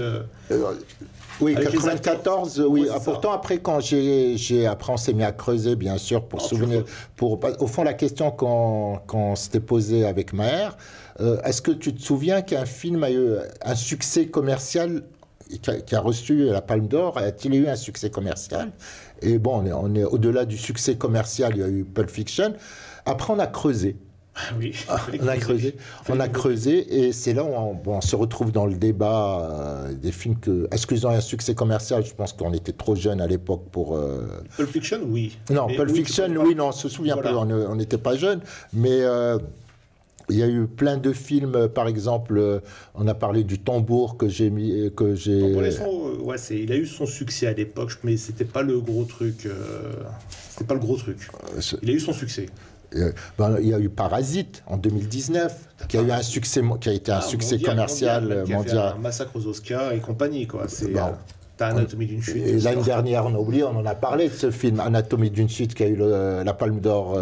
Oui, 94, oui. Ouais, pourtant, après, quand après, on s'est mis à creuser, bien sûr, pour souvenir. Au fond, la question qu'on s'était posée avec Maher, est-ce que tu te souviens qu'un film a eu un succès commercial, qui a reçu la Palme d'Or, a-t-il eu un succès commercial? Et bon, on est au-delà du succès commercial, il y a eu Pulp Fiction. Après, on a creusé. Oui, on a creusé et c'est là où on se retrouve dans le débat des films est-ce qu'ils ont un succès commercial? Je pense qu'on était trop jeunes à l'époque pour... Pulp Fiction, oui. Non, Pulp Fiction, oui, non, on se souvient pas, on n'était pas jeunes, mais il y a eu plein de films, par exemple, on a parlé du Tambour que j'ai mis... il a eu son succès à l'époque, mais c'était pas le gros truc. C'était pas le gros truc. Il a eu son succès. Il y a eu Parasite en 2019 qui a eu un succès, qui a été un succès commercial mondial. Qui a fait un massacre aux Oscars et compagnie, quoi. T'as Anatomie d'une chute. Et l'année dernière, on a oublié, on en a parlé de ce film Anatomie d'une chute qui a eu la Palme d'Or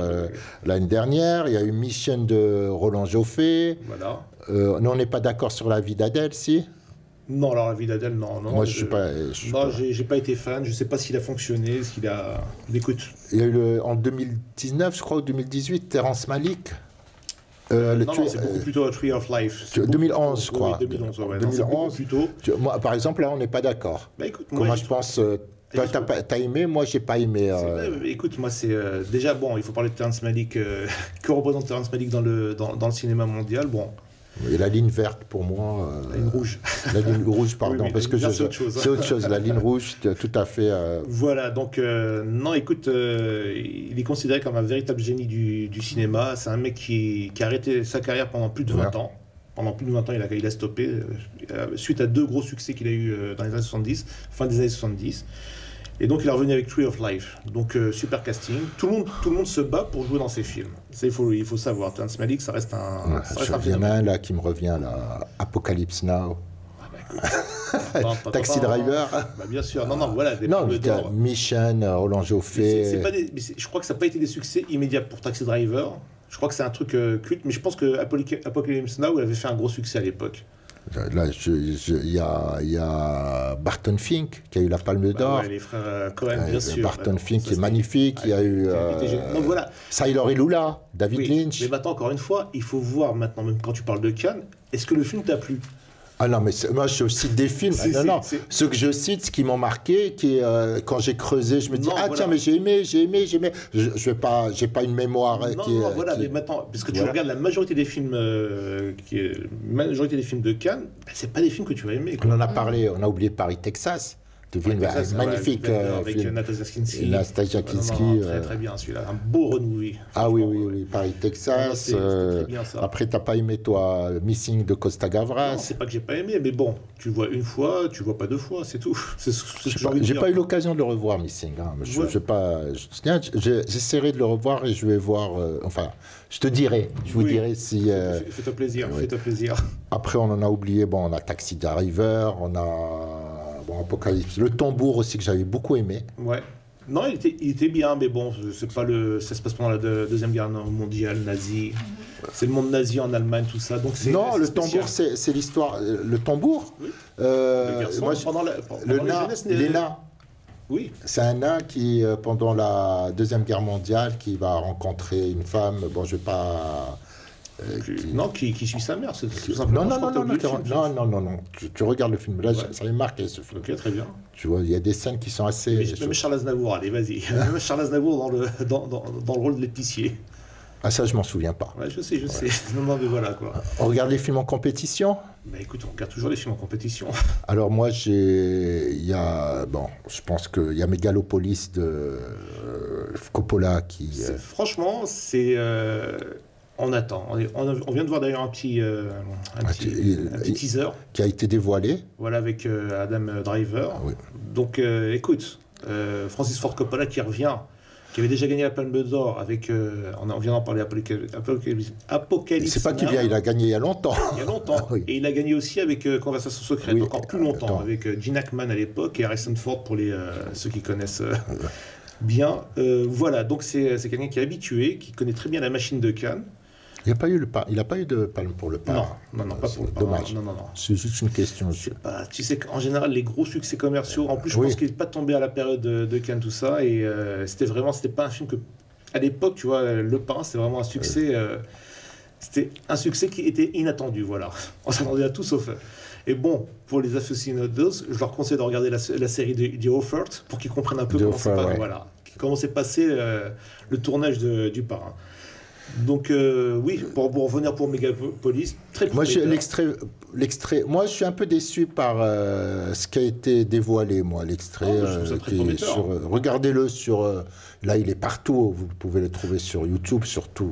l'année dernière. Il y a eu Mission de Roland Joffé. Voilà. Nous, on n'est pas d'accord sur la vie d'Adèle, si? Non, alors la vie d'Adèle, non. Moi, je j'ai pas été fan. Je sais pas s'il a fonctionné, s'il a... Écoute. Il y a eu en 2019, je crois, ou 2018, Terrence Malick. Non, c'est beaucoup plutôt A Tree of Life. 2011, je crois. Oui, 2011, ouais. 2011. Plutôt. Moi, par exemple, là, on n'est pas d'accord. Bah, écoute, moi, je pense T'as aimé, moi j'ai pas aimé. Écoute, moi c'est déjà bon, il faut parler de Terrence Malick, que représente Terrence Malick dans le cinéma mondial. Bon. Et la ligne verte pour moi. La ligne rouge. La ligne rouge, pardon, oui, parce que c'est autre chose. C'est autre chose. La ligne rouge, tout à fait. Voilà, donc non, écoute, il est considéré comme un véritable génie du cinéma. C'est un mec qui a arrêté sa carrière pendant plus de 20 ans. Pendant plus de 20 ans, il a stoppé suite à 2 gros succès qu'il a eu dans les années 70, fin des années 70. Et donc il est revenu avec Tree of Life, donc super casting. Tout le monde se bat pour jouer dans ses films. Ça, il faut savoir. Terrence Malick, ça reste un. Il y en a un là qui me revient là, Apocalypse Now. Taxi Driver. Bah, bien sûr. Non, voilà. Mission, Roland Joffé. Je crois que ça n'a pas été des succès immédiats pour Taxi Driver. Je crois que c'est un truc culte, mais je pense que Apocalypse Now avait fait un gros succès à l'époque. Là, il y a Barton Fink qui a eu la Palme d'Or. Ouais, les frères Cohen, bien sûr. Barton Fink qui est magnifique. Il y a eu voilà. Sailor et Lula, David Lynch. Mais maintenant, encore une fois, il faut voir maintenant, même quand tu parles de Cannes, est-ce que le film t'a plu? Ah non, mais moi je cite des films. Ceux que je cite, ce qui m'ont marqué, quand j'ai creusé, je me dis tiens, mais j'ai aimé. J'ai pas une mémoire. Mais maintenant, parce que tu regardes la majorité des films, de Cannes, c'est pas des films que tu vas aimer. On en a parlé, on a oublié Paris, Texas. Magnifique avec film. Nastasia Kinski. Très bien celui-là, un beau renoué. Ah oui, Paris, Texas. C'est très bien, ça. Après, t'as pas aimé toi Missing de Costa Gavras? Non, c'est pas que j'ai pas aimé, mais bon, tu le vois une fois, tu le vois pas 2 fois, c'est tout. J'ai pas eu l'occasion de le revoir Missing. J'essaierai de le revoir et je vais voir. Je te dirai. Je vous dirai si. Fais-toi plaisir. Fais-toi plaisir. Après, on en a oublié. Bon, on a Taxi Driver, on a. Apocalypse. Le tambour aussi que j'avais beaucoup aimé. Ouais. Non, il était bien, mais bon, c'est pas ça se passe pendant la Deuxième Guerre mondiale, nazie. C'est le monde nazi en Allemagne, tout ça. Donc le tambour, c'est l'histoire. Le tambour. Oui. Le garçon, pendant les nains. Oui. C'est un nain qui, pendant la Deuxième Guerre mondiale, qui va rencontrer une femme. Bon, je vais pas. Qui suit sa mère, c'est tout simplement. Non. Tu regardes le film. Là, ça m'a marqué ce film. Ok, très bien. Tu vois, il y a des scènes qui sont assez. Même Charles Aznavour, allez, vas-y. Même Charles Aznavour dans le rôle de l'épicier. Ah, ça, je m'en souviens pas. Ouais, je sais. Non, mais voilà, quoi. On regarde les films en compétition? Bah écoute, on regarde toujours les films en compétition. Alors, moi, je pense qu'il y a Megalopolis de Coppola qui. Franchement, c'est. On attend. On vient de voir d'ailleurs un petit teaser. Qui a été dévoilé. Voilà, avec Adam Driver. Oui. Donc, écoute, Francis Ford Coppola qui revient, qui avait déjà gagné la Palme d'Or avec... on vient d'en parler, Apocalypse. C'est pas qu'il vient, il a gagné il y a longtemps. Il y a longtemps. Oui. Et il a gagné aussi avec Conversation secrète, encore plus longtemps, avec Gene Hackman à l'époque et Harrison Ford pour ceux qui connaissent... bien. Voilà, donc c'est quelqu'un qui est habitué, qui connaît très bien la machine de Cannes. Il n'a pas eu de palme pour le parrain. Non, pas pour le parrain. Dommage. Non. C'est juste une question. Tu sais qu'en général, les gros succès commerciaux, en plus, je pense qu'il n'est pas tombé à la période de Cannes, tout ça, et c'était pas un film que, à l'époque, tu vois, Le Parrain, c'était vraiment un succès. C'était un succès qui était inattendu, voilà. On s'attendait à tout sauf. Et bon, pour les aficionados, je leur conseille de regarder la série The Offer pour qu'ils comprennent un peu comment s'est passé le tournage du Parrain. Donc oui, pour revenir pour Megalopolis, très prometteur. Moi, je suis un peu déçu par ce qui a été dévoilé, moi, l'extrait. Regardez-le sur... là, il est partout. Vous pouvez le trouver sur YouTube, sur tous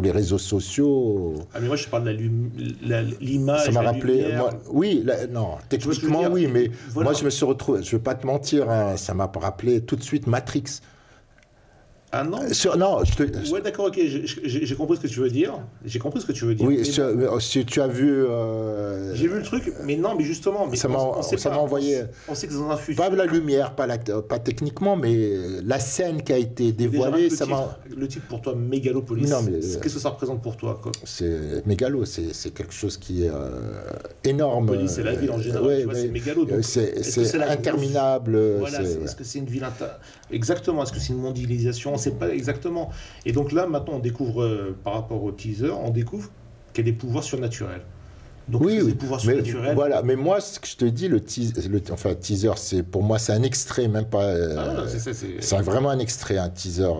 les réseaux sociaux. Ah, mais moi, je parle de l'image. Ça m'a rappelé... techniquement, oui, mais voilà. Moi, je me suis retrouvé... Je ne vais pas te mentir, ça m'a rappelé tout de suite Matrix. Ah non. Ouais, d'accord, ok, j'ai compris ce que tu veux dire. Oui, si tu as vu. J'ai vu le truc, mais non, mais justement. Mais ça m'a envoyé. On sait que dans un futur. Pas la lumière, pas techniquement, mais la scène qui a été dévoilée, ça m'a. Le titre pour toi, Megalopolis. Non, mais qu'est-ce que ça représente pour toi, quoi? C'est mégalo, c'est quelque chose qui est énorme. Police, c'est la ville en général. Tu vois, c'est mégalo. C'est interminable. Voilà. Est-ce que c'est une ville exactement? Est-ce que c'est une mondialisation? On ne sait pas exactement. Et donc là, maintenant, on découvre, par rapport au teaser, on découvre qu'il y a des pouvoirs surnaturels. Donc, oui, des pouvoirs surnaturels. Voilà, mais moi, ce que je te dis, teaser, c'est pour moi, c'est un extrait, même pas. C'est vraiment un extrait, un teaser.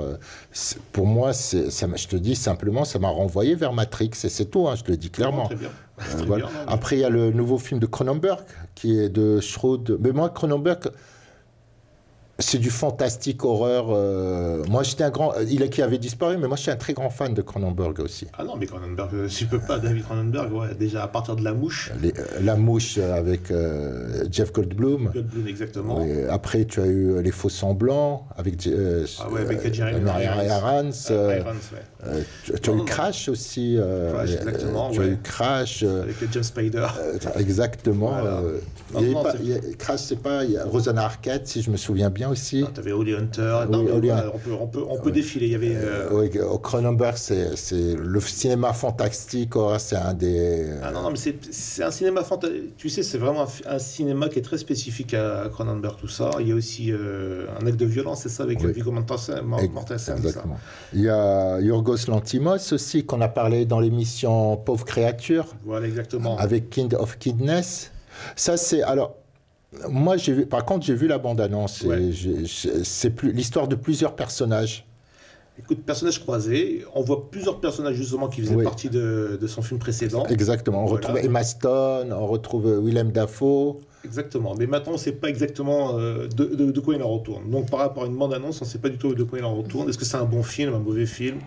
Pour moi, je te dis simplement, ça m'a renvoyé vers Matrix, et c'est tout, hein, je te le dis clairement. Très bien. Voilà. Bien, après, il y a le nouveau film de Cronenberg, qui est de Schroed. Mais moi, Cronenberg, c'est du fantastique horreur. Moi, j'étais un grand... qui avait disparu, mais moi, je suis un très grand fan de Cronenberg aussi. Ah non, mais Cronenberg, tu peux pas, David Cronenberg, ouais, déjà à partir de La Mouche. La Mouche avec Jeff Goldblum. Goldblum, exactement. Oui, après, tu as eu Les Faux Semblants avec avec Jeremy Irons. Tu as eu non. Crash aussi. Crash, exactement. Tu as eu Crash. Avec James Spader. Exactement. Voilà. Crash, c'est pas... Il y a Rosanna Arquette, si je me souviens bien aussi. Tu avais Holly Hunter. On peut défiler. Il y avait. Oui, Cronenberg, c'est le cinéma fantastique. C'est un des. Ah non, mais c'est un cinéma fantastique. Tu sais, c'est vraiment un cinéma qui est très spécifique à Cronenberg, tout ça. Il y a aussi un acte de violence, c'est ça, avec Viggo Mortensen. Exactement. Il y a Yorgos Lanthimos aussi, qu'on a parlé dans l'émission Pauvre créature. Voilà, exactement. Avec Kind of Kindness. Ça, c'est. Alors. Moi, par contre, j'ai vu la bande-annonce. Ouais. C'est l'histoire de plusieurs personnages. Écoute, personnages croisés. On voit plusieurs personnages, justement, qui faisaient partie de son film précédent. Exactement. On retrouve Emma Stone, on retrouve Willem Dafoe. Exactement. Mais maintenant, on ne sait pas exactement de quoi il en retourne. Donc, par rapport à une bande-annonce, on ne sait pas du tout de quoi il en retourne. Est-ce que c'est un bon film, un mauvais film?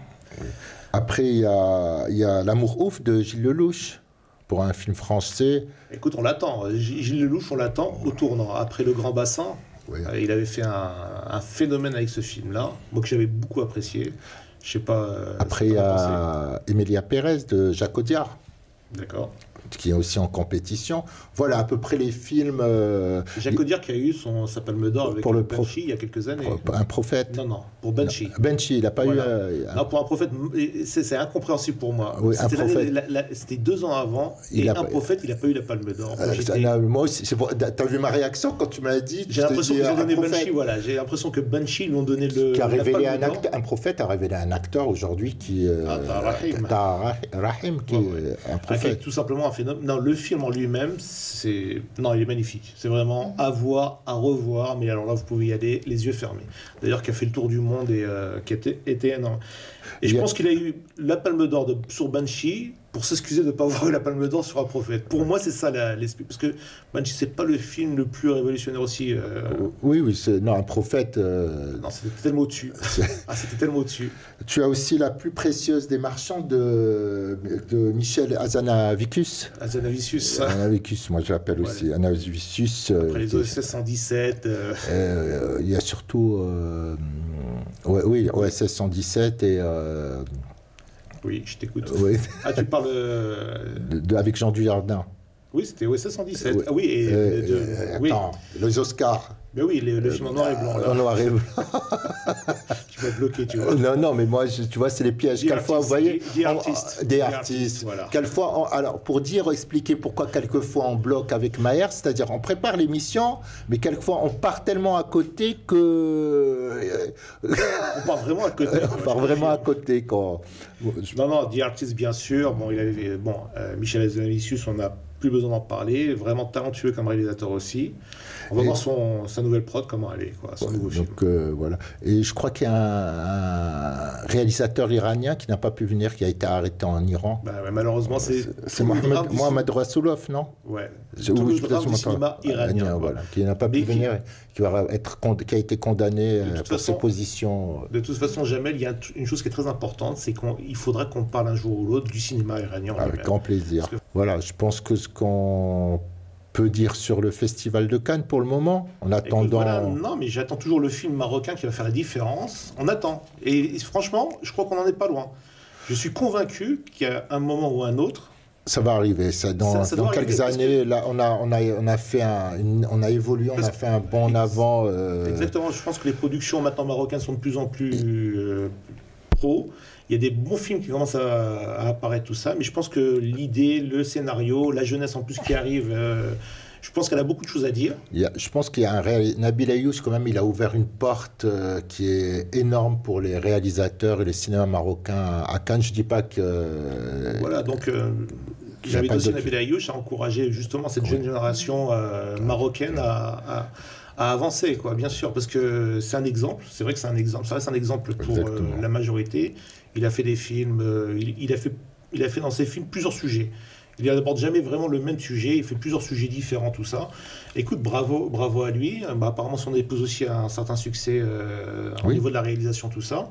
Après, il y a L'amour ouf de Gilles Lelouch. Pour un film français. Écoute, on l'attend. Gilles Lelouch, on l'attend au tournant. Après Le Grand Bassin, il avait fait un phénomène avec ce film-là, moi que j'avais beaucoup apprécié. Je sais pas. Après, il y a Emilia Pérez de Jacques Audiard. D'accord. Qui est aussi en compétition. Voilà à peu près les films. Jacques Audiard qui a eu sa Palme d'Or avec Banshee il y a quelques années. Un prophète. Non, pour Banshee. Banshee, il n'a pas eu. Non, pour un prophète, c'est incompréhensible pour moi. Oui, c'était 2 ans avant, et un prophète, il n'a pas eu la Palme d'Or. Moi aussi, t'as vu ma réaction quand tu m'as dit. J'ai l'impression qu'ils ont donné Banshee, voilà. J'ai l'impression que Banshee lui ont donné le. Qui a révélé un prophèet a révélé un acteur aujourd'hui qui. Rahim, qui est un prophète. Tout simplement un phénomène. Non, le film en lui-même, il est magnifique. C'est vraiment à voir, à revoir. Mais alors là, vous pouvez y aller les yeux fermés. D'ailleurs, qui a fait le tour du monde et qui a été énorme. Et je pense qu'il a eu la Palme d'Or sur Banshee pour s'excuser de ne pas avoir eu la Palme d'Or sur un prophète. Pour moi, c'est ça l'esprit. Parce que Banshee, c'est pas le film le plus révolutionnaire aussi. Oui, non, un prophète. Non, c'était tellement au-dessus. C'était tellement au-dessus. Tu as aussi La plus précieuse des marchands de Michel Hazanavicius. Hazanavicius, moi je l'appelle aussi. Hazanavicius. Après les OSS 117. Il y a surtout. OSS 117 et. Oui, je t'écoute. Oui. Ah, tu parles. Avec Jean Dujardin. Oui, c'était OSS 117. Oui. Ah oui, attends, les Oscars. Mais oui, le film en noir et blanc. Là. En noir et blanc. Tu vas bloquer, tu vois. Non, mais moi, tu vois, c'est les pièges. Quelquefois, vous voyez. Des artistes. Voilà. Quelquefois, alors, pour expliquer pourquoi quelquefois on bloque avec Maher, c'est-à-dire on prépare l'émission, mais quelquefois on part tellement à côté que. On part vraiment à côté. On part vraiment à côté quand. Non, The Artist, bien sûr. Bon, Michel Hazanavicius, on n'a plus besoin d'en parler. Vraiment talentueux comme réalisateur aussi. On va voir sa nouvelle prod, comment elle est, son nouveau film. Donc voilà. Et je crois qu'il y a un réalisateur iranien qui n'a pas pu venir, qui a été arrêté en Iran. Malheureusement, c'est Mohamed Rasoulov, non? Ouais. Le drame du cinéma iranien. Voilà, qui n'a pas pu venir, qui a été condamné pour ses positions. De toute façon, Jamel, il y a une chose qui est très importante, c'est qu'il faudra qu'on parle un jour ou l'autre du cinéma iranien. Avec grand plaisir. Voilà, je pense que ce qu'on peut dire sur le Festival de Cannes pour le moment, en attendant... non, mais j'attends toujours le film marocain qui va faire la différence. On attend. Et franchement, je crois qu'on n'en est pas loin. Je suis convaincu qu'il y a un moment ou un autre... Ça va arriver. Dans quelques années, là, on a évolué, on a fait un bond en avant. Exactement. Je pense que les productions maintenant marocaines sont de plus en plus pro. Il y a des bons films qui commencent à apparaître, tout ça, mais je pense que l'idée, le scénario, la jeunesse en plus qui arrive, je pense qu'elle a beaucoup de choses à dire. Je pense qu'il y a Nabil Ayouch, quand même, il a ouvert une porte qui est énorme pour les réalisateurs et le cinéma marocain à Cannes. Je ne dis pas que... Voilà, donc... J'avais aussi Nabila Ayouch à encourager justement cette jeune génération marocaine à avancer, quoi, bien sûr, parce que c'est un exemple, c'est vrai que c'est un exemple, ça reste un exemple pour la majorité. Il a fait des films, il a fait dans ses films plusieurs sujets. Il n'aborde jamais vraiment le même sujet, il fait plusieurs sujets différents, tout ça. Écoute, bravo à lui. Apparemment, son épouse aussi a un certain succès au niveau de la réalisation, tout ça.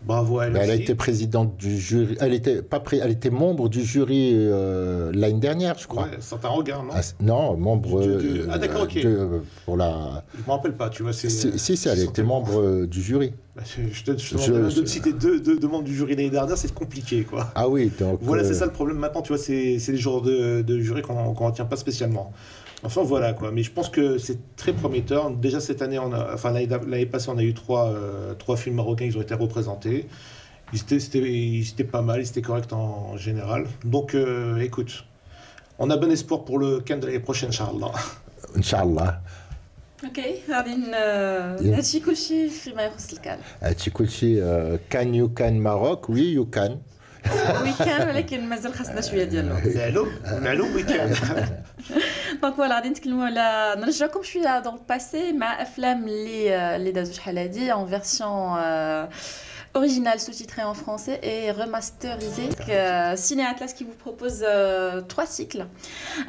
Bravo à elle aussi. Elle a été présidente du jury. Elle était membre du jury l'année dernière, je crois. Ouais, certain regard, non? Non, membre. D'accord, ok. Pour la. Je me rappelle pas, tu vois. Si, elle était membre du jury. Je te citer deux membres du jury l'année dernière, c'est compliqué, quoi. Ah oui, donc. Voilà, c'est ça le problème maintenant, tu vois, c'est les genres de jury qu'on ne retient pas spécialement. Enfin voilà quoi, mais je pense que c'est très prometteur. Déjà cette année, l'année passée, on a eu trois films marocains qui ont été représentés. Ils étaient pas mal, ils étaient corrects en général. Donc écoute, on a bon espoir pour le Cannes de l'année prochaine, Inch'Allah. Inch'Allah. اوكي غادي هادشي كلشي فيما يخص الكان. هادشي كلشي كان يو كان ماروك وي يو كان. وي كان ولكن مازال خاصنا شويه ديالو. معلوم وي كان. دونك فوالا غادي نتكلموا على نرجعكم شويه دون الباسي مع افلام اللي دازو شحال هادي en version original sous-titré en français et remasterisé. Ciné Atlas qui vous propose 3 cycles.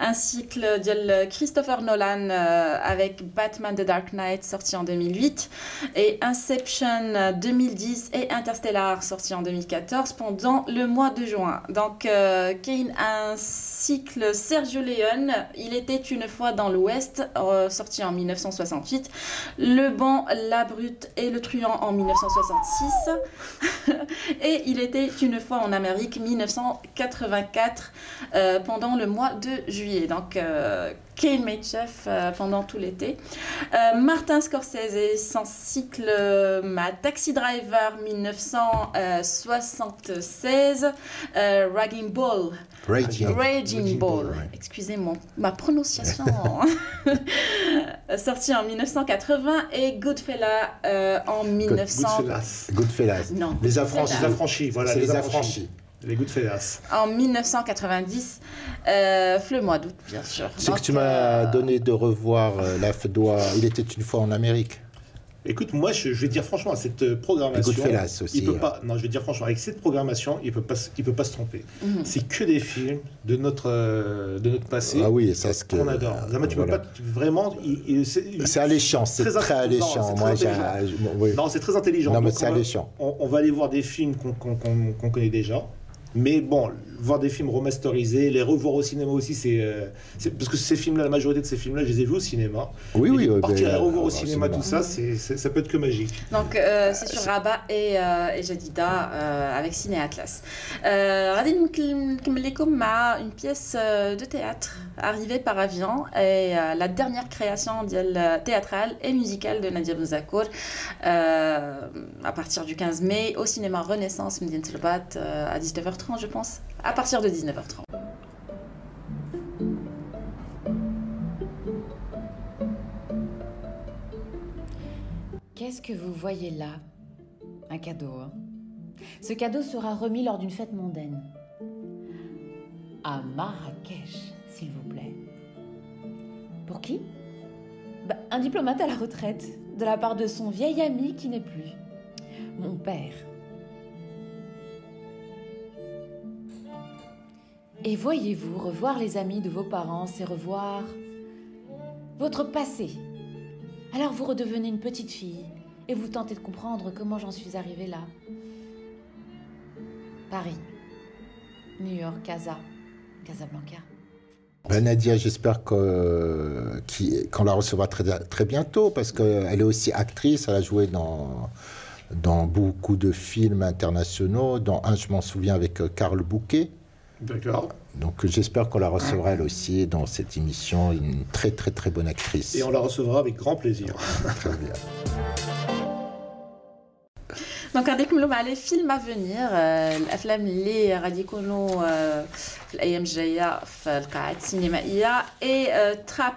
Un cycle de Christopher Nolan avec Batman The Dark Knight sorti en 2008 et Inception 2010 et Interstellar sorti en 2014 pendant le mois de juin. Donc Kane, un cycle Sergio Leone, Il était une fois dans l'Ouest sorti en 1968, Le Bon, la Brute et le Truand en 1966. Et Il était une fois en Amérique 1984 pendant le mois de juillet. Donc Kane made chef pendant tout l'été. Martin Scorsese, son cycle Taxi Driver 1976, Raging Bull. Raging Bull. Excusez-moi, ma prononciation. Sorti en 1980 et Goodfellas en 1900. Goodfellas. Non. Les affranchis, voilà. C'est les affranchis. Les Goodfellas. En 1990, le mois d'août, bien sûr. C'est que tu m'as donné de revoir la Fedoua. Il était une fois en Amérique. Écoute, moi, je vais dire franchement, cette programmation, Goodfellas aussi. il peut pas. Non, je vais dire franchement, avec cette programmation, il peut pas se tromper. C'est que des films de notre passé. Ah oui, ça c'est qu'on adore. Tu peux pas vraiment. C'est alléchant, c'est très alléchant. Non, c'est très intelligent. Non, mais c'est alléchant. On va aller voir des films qu'on connaît déjà. Mais bon, voir des films remasterisés, les revoir au cinéma aussi, c'est parce que ces films-là, la majorité de ces films-là, je les ai vus au cinéma. Oui. Partir les revoir au cinéma, tout ça, ça peut être que magique. Donc c'est sur Rabat et Jadida avec Ciné Atlas. غادي نكمل لكم مع une pièce de théâtre arrivée par avion et la dernière création théâtrale et musicale de Nadia Bouzakour à partir du 15 mai au cinéma Renaissance Medine Rabat à 19h30 je pense, à partir de 19h30. Qu'est-ce que vous voyez là? Un cadeau, hein? Ce cadeau sera remis lors d'une fête mondaine. À Marrakech, s'il vous plaît. Pour qui? Un diplomate à la retraite, de la part de son vieil ami qui n'est plus. Mon père. Et voyez-vous, revoir les amis de vos parents, c'est revoir votre passé. Alors vous redevenez une petite fille et vous tentez de comprendre comment j'en suis arrivée là. Paris, New York, Casablanca. Nadia, j'espère qu'on la recevra très bientôt parce qu'elle est aussi actrice, elle a joué dans beaucoup de films internationaux, dont un, je m'en souviens, avec Karl Bouquet. D'accord. Donc j'espère qu'on la recevra elle aussi dans cette émission, une très très très bonne actrice. Et on la recevra avec grand plaisir. Très bien. Donc غادي نكملوا مع لي فيلم افونير الافلام اللي غادي يكونوا في الايام الجايه في القاعات السينمائيه اي تراب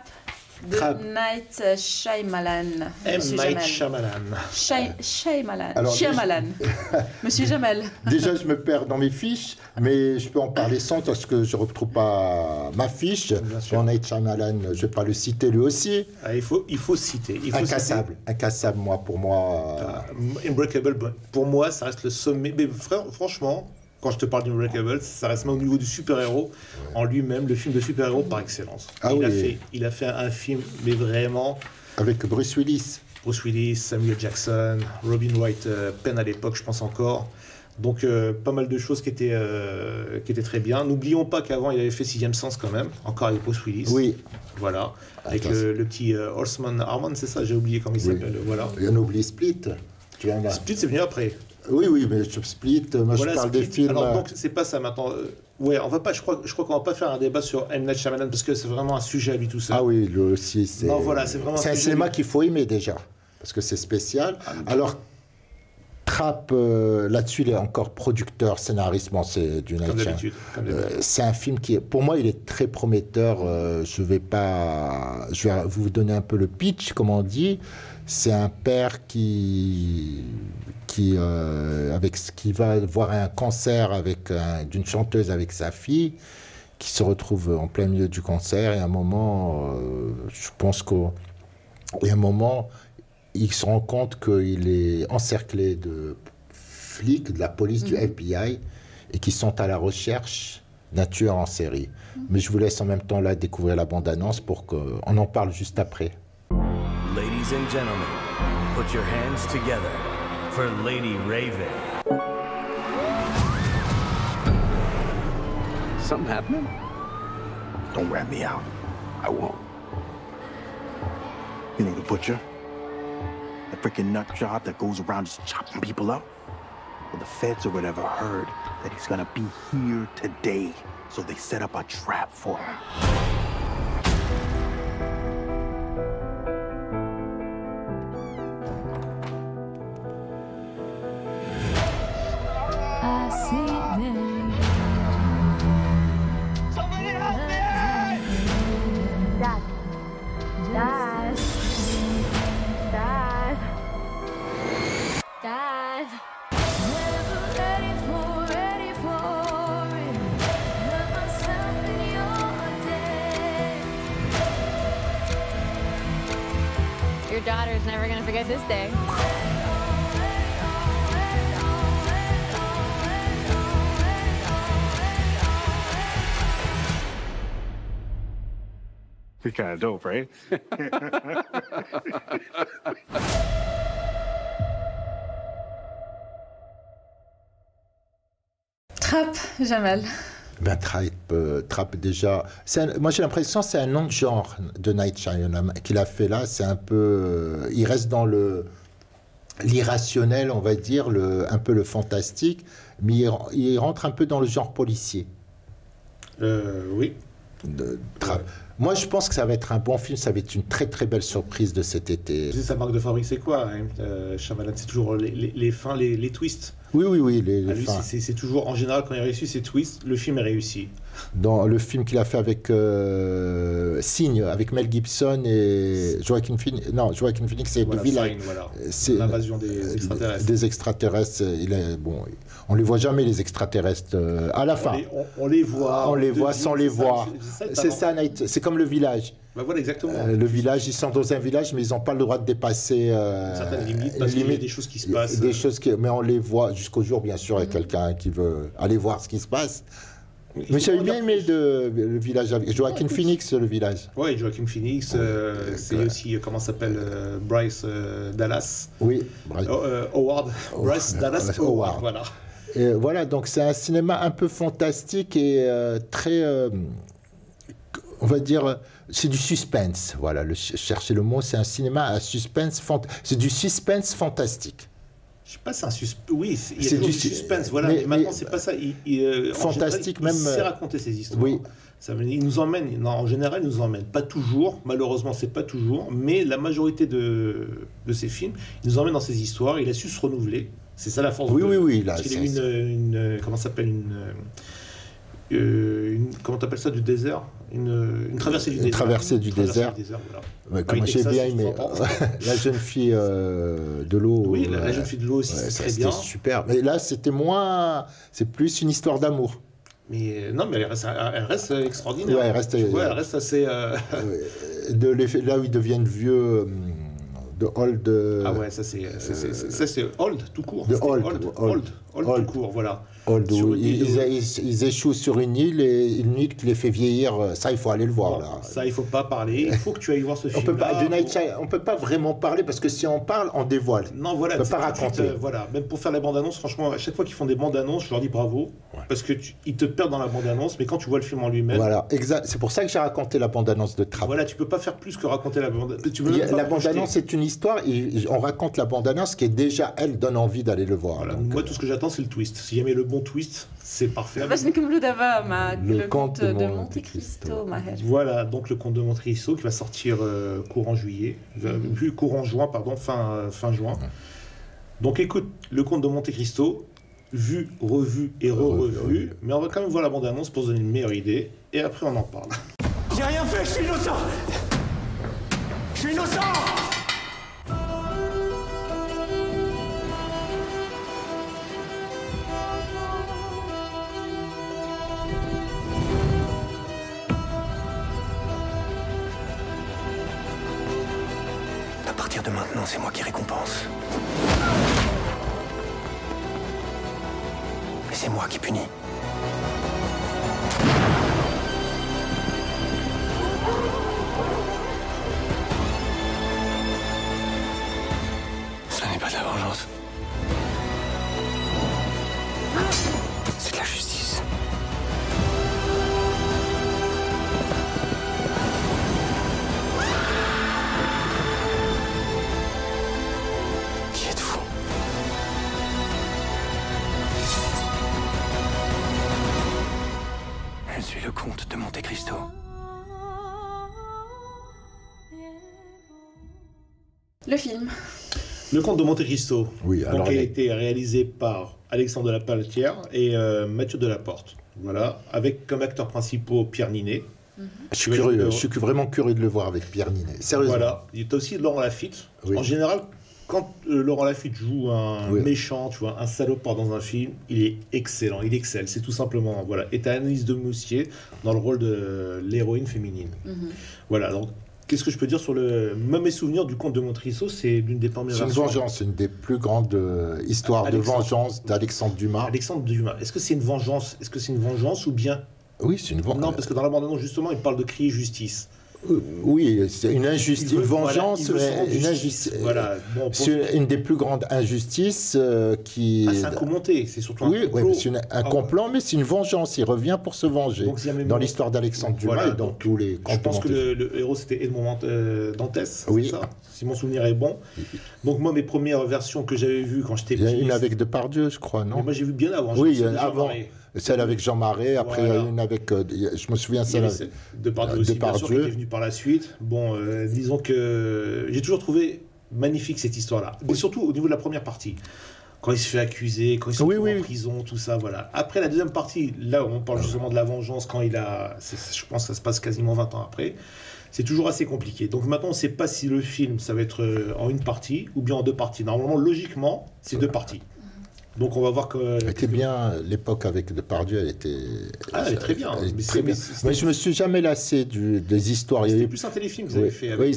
de Night Shyamalan. M. Night Shyamalan. Shyamalan. Alors, Shyamalan. Monsieur Jamal. Déjà, je me perds dans mes fiches, mais je peux en parler sans parce que je ne retrouve pas ma fiche. Sur Night Shyamalan, je ne vais pas le citer lui aussi. Ah, il faut citer. Incassable, pour moi. Unbreakable, pour moi, ça reste le sommet. Mais franchement, quand je te parle d'Unbreakable, ça reste même au niveau du super-héros en lui-même, le film de super-héros par excellence. Il a fait un film, mais vraiment... Avec Bruce Willis. Bruce Willis, Samuel Jackson, Robin Wright Penn à l'époque, je pense encore. Donc pas mal de choses qui étaient très bien. N'oublions pas qu'avant, il avait fait Sixième Sens quand même, encore avec Bruce Willis. Oui. Voilà, avec le petit Horseman Harmon, c'est ça, j'ai oublié comment il s'appelle. Voilà. Et on oublie Split. Split, c'est venu après. Oui, mais Split, moi voilà, je parle Split. des films... Alors donc, c'est pas ça maintenant. Ouais, on va pas, je crois qu'on va pas faire un débat sur M. Night Shyamalan parce que c'est vraiment un sujet à lui tout seul. Ah oui, lui aussi, c'est... Non, voilà, c'est vraiment un cinéma qu'il faut aimer déjà, parce que c'est spécial. Alors, Trap, là-dessus, il est encore producteur, scénariste, bon, c'est du Night Shyamalan. C'est un film qui, pour moi, il est très prometteur. Je vais vous donner un peu le pitch, comme on dit. C'est un père qui va voir un concert d'une chanteuse avec sa fille, qui se retrouve en plein milieu du concert, et à un moment, je pense qu'à un moment, il se rend compte qu'il est encerclé de flics, de la police, du FBI, et qui sont à la recherche d'un tueur en série. Mais je vous laisse en même temps là découvrir la bande-annonce pour qu'on en parle juste après. Ladies and gentlemen, put your hands together for Lady Raven. Something happening? Don't rat me out. I won't. You know the butcher? The freaking nut job that goes around just chopping people up? Well, the feds or whatever heard that he's gonna be here today, so they set up a trap for him. Your daughter's never gonna forget this day. You're kind of dope, right? Trap, Jamal. Trap déjà. Moi j'ai l'impression que c'est un nom de genre de Night Shyamalan qu'il a fait là. C'est un peu. Il reste dans l'irrationnel, on va dire, un peu le fantastique, mais il rentre un peu dans le genre policier. Oui. Trap. Moi, je pense que ça va être un bon film, ça va être une très très belle surprise de cet été. Sa marque de fabrique, c'est quoi Shyamalan, c'est toujours les fins, les twists. Oui, les fins. C'est toujours, en général, quand il réussit ses twists, le film est réussi. Dans le film qu'il a fait avec Signe, avec Mel Gibson et Joaquin Phoenix, c'est voilà, The Village. Voilà. C'est l'invasion des extraterrestres. Des extraterrestres, on les voit jamais les extraterrestres à la fin. On les voit sans les voir. C'est ça, c'est comme le village. Ben voilà, exactement. Le village, ils sont dans un village, mais ils n'ont pas le droit de dépasser certaines limites, parce qu'il y a des choses qui se passent. Mais on les voit jusqu'au jour, bien sûr, avec quelqu'un qui veut aller voir ce qui se passe. Mais j'avais bien aimé le village avec Joaquin Phoenix, le village. Oui, Joaquin Phoenix, c'est aussi, comment s'appelle, Bryce Dallas. Oui, Howard. Bryce Dallas Howard, voilà. Et voilà, donc c'est un cinéma un peu fantastique et très, on va dire, c'est du suspense. Voilà, chercher le mot, c'est un cinéma à suspense, c'est du suspense fantastique. Je sais pas, c'est un suspense. Oui, il y a du suspense. Voilà, mais maintenant c'est pas ça. Fantastique, général, il sait raconter ses histoires. Oui. Il nous emmène. Non, en général, il nous emmène. Pas toujours. Malheureusement, c'est pas toujours. Mais la majorité de ses films, il nous emmène dans ses histoires. Il a su se renouveler. C'est ça la force. Oui. Là, il a comment s'appelle comment t'appelles ça, du désert, une traversée du désert. Une traversée du désert. Voilà. Moi j'ai bien aimé la jeune fille de l'eau. Oui, la jeune fille de l'eau aussi, c'est très bien. C'était super. Mais là, c'était moins. C'est plus une histoire d'amour. Mais non, mais elle reste extraordinaire. Ouais, elle reste assez. Là où ils deviennent vieux. De Old. Ah ouais, ça c'est Old tout court. De Old tout court, voilà. Old, ils échouent sur une île et une île qui les fait vieillir. Ça, il faut aller le voir. Bon, là. Ça, il faut pas parler. Il faut que tu ailles voir ce film. On peut pas vraiment parler parce que si on parle, on dévoile. Non, voilà. On peut pas raconter. Voilà. Même pour faire la bande-annonce, franchement, à chaque fois qu'ils font des bandes-annonces, je leur dis bravo. Ouais. Parce que ils te perdent dans la bande-annonce, mais quand tu vois le film en lui-même. Voilà, exact. C'est pour ça que j'ai raconté la bande-annonce de Trap. Voilà, tu peux pas faire plus que raconter la bande-annonce. La bande-annonce, c'est une histoire. On raconte la bande-annonce qui est déjà, elle, donne envie d'aller le voir. Voilà. Donc, moi, tout ce que j'attends, c'est le twist. Si jamais le bon twist, c'est parfait. Le conte de Monte Cristo. Voilà, donc le conte de Monte Cristo qui va sortir courant juillet, courant juin, pardon, fin juin. Donc écoute, le conte de Monte Cristo, vu, revu et re-revu, mais on va quand même voir la bande-annonce pour se donner une meilleure idée, et après on en parle. J'ai rien fait, je suis innocent. Je suis innocent. À partir de maintenant, c'est moi qui récompense. Et c'est moi qui punis. Ce n'est pas de la vengeance. C'est de la justice. Qui êtes-vous? Je suis le comte de Monte Cristo. Le film. Le conte de Monte Cristo. Oui, alors donc, il a été réalisé par Alexandre de la Pelletière et Mathieu Delaporte. Voilà, avec comme acteurs principaux Pierre Ninet. Je suis vraiment curieux de le voir avec Pierre Ninet. Sérieusement. Voilà, il y a aussi Laurent Lafitte. Oui. En général, quand Laurent Lafitte joue un méchant, tu vois, un salopard dans un film, il est excellent, il excelle, c'est tout simplement, voilà. Et t'as Annelise de Moussier dans le rôle de l'héroïne féminine. Voilà, donc qu'est-ce que je peux dire sur moi, mes souvenirs du conte de Monte Cristo, c'est l'une des premières versions. C'est une vengeance, une des plus grandes histoires de vengeance d'Alexandre Dumas. Alexandre Dumas. Est-ce que c'est une vengeance? Est-ce que c'est une vengeance ou bien? Oui, c'est une vengeance. Non, parce que dans la bande-annonce, justement, il parle de crier justice. Oui, c'est une injustice, une vengeance, une injustice. Voilà. Bon, c'est une des plus grandes injustices qui. C'est un coup monté, c'est surtout un complot. Oui, c'est un complot, mais c'est une vengeance. Il revient pour se venger. Donc, dans l'histoire d'Alexandre Dumas et dans tous les. Je pense que le héros c'était Edmond Dantès. Oui. Ça, si mon souvenir est bon. Donc moi, mes premières versions que j'avais vues quand j'étais petit. Il y a une avec Depardieu, je crois, non? Moi, j'ai vu bien avant. Oui, avant. Celle avec Jean Marais, après il y a une avec, je me souviens celle avec Depardieu aussi, bien sûr, qui est venue par la suite. Bon, disons que j'ai toujours trouvé magnifique cette histoire-là, mais surtout au niveau de la première partie. Quand il se fait accuser, quand il se retrouve en prison, tout ça, voilà. Après la deuxième partie, là où on parle justement de la vengeance, quand il a, je pense que ça se passe quasiment 20 ans après, c'est toujours assez compliqué. Donc maintenant, on ne sait pas si le film, ça va être en une partie ou bien en deux parties. Normalement, logiquement, c'est deux parties. Donc on va voir que... C'était bien, l'époque avec Depardieu, elle était... elle est très bien. Mais je me suis jamais lassé des histoires. C'était plus un téléfilm que vous avez fait. Avec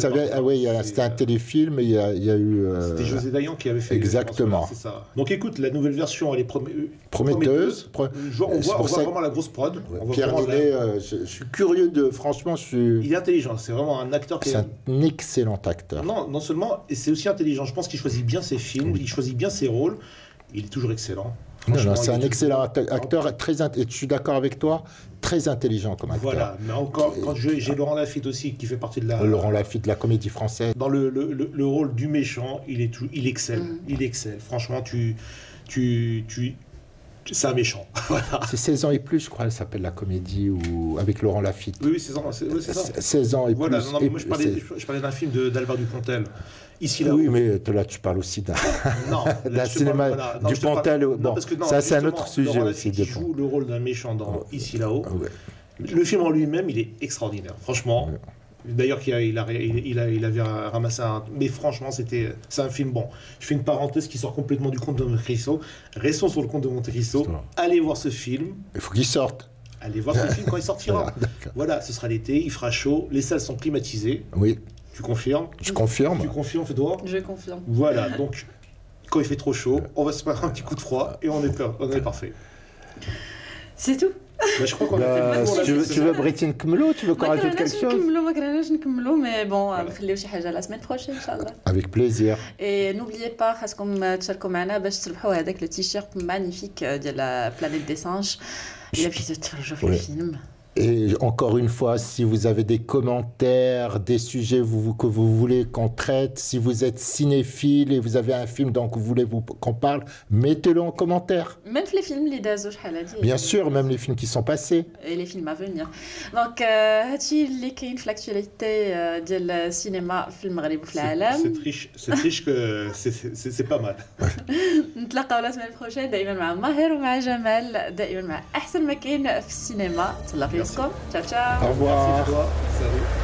c'était un téléfilm et il y a eu... C'était José Dayan qui avait fait... Exactement. C'est ça. Donc écoute, la nouvelle version, elle est prometteuse. On voit vraiment la grosse prod. Pierre Ninet, je suis curieux de... Franchement, il est intelligent, c'est vraiment un acteur qui est... C'est un excellent acteur. Non seulement, et c'est aussi intelligent. Je pense qu'il choisit bien ses films, il choisit bien ses rôles. Il est toujours excellent. Non, c'est un excellent acteur, et je suis d'accord avec toi, très intelligent comme acteur. Voilà, mais encore, quand j'ai Laurent Lafitte aussi, qui fait partie de la... Laurent Lafitte, de la comédie française. Dans le rôle du méchant, il excelle. Il excelle. Franchement, C'est un méchant. Voilà. C'est 16 ans et plus, je crois, elle s'appelle la comédie, ou avec Laurent Lafitte. Oui, 16 ans, c'est ça. 16 ans et voilà, plus. Non, moi, je parlais d'un film d'Albert Dupontel. Ici, là. Oui, mais là, tu parles aussi d'un cinéma du Pontel. Bon, ça, c'est un autre sujet aussi. Il joue le rôle d'un méchant dans Ici, là-haut. Ouais. Le film en lui-même, il est extraordinaire. Franchement. Ouais. D'ailleurs, il avait ramassé un... Mais franchement, c'est un film bon. Je fais une parenthèse qui sort complètement du Comte de Monte Cristo. Restons sur le Comte de Monte Cristo. Allez voir ce film. Il faut qu'il sorte. Allez voir ce film quand il sortira. Voilà, ce sera l'été, il fera chaud, les salles sont climatisées. Oui. Tu confirmes? Je confirme. Tu confirmes, fais-toi? Je confirme. Voilà, donc quand il fait trop chaud, on va se faire un petit coup de froid et on est parfait. C'est tout. Bah, je crois qu'on a fait le tu veux Britine Nkmelo, tu veux qu'on rajoute quelque chose? ما كرهناش نكملوا mais bon نخليو شي حاجه la semaine prochaine ان شاء الله. Avec plaisir. Et n'oubliez pas خاصكم تشاركوا معنا باش تربحوا هذاك لو تيشيرت مانيفيك ديال لا بلانيت دي سانج الا بغيتوا تفرجوا في الفيلم. Et encore une fois, si vous avez des commentaires, des sujets que vous voulez qu'on traite, si vous êtes cinéphile et vous avez un film dont vous voulez qu'on parle, mettez-le en commentaire. Même les films les دازوا شحال هادي. Bien sûr, même les films qui sont passés. Et les films à venir. Donc هادشي اللي كاين في لاكtualité ديال السينما في المغرب وفي العالم. C'est triche que c'est pas mal. نتلاقاو la semaine prochaine دائما مع ماهر ومع جمال دائما مع احسن ما كاين في السينما. تهلاو فيكم. Ciao ciao. Au revoir. Merci à toi. Salut.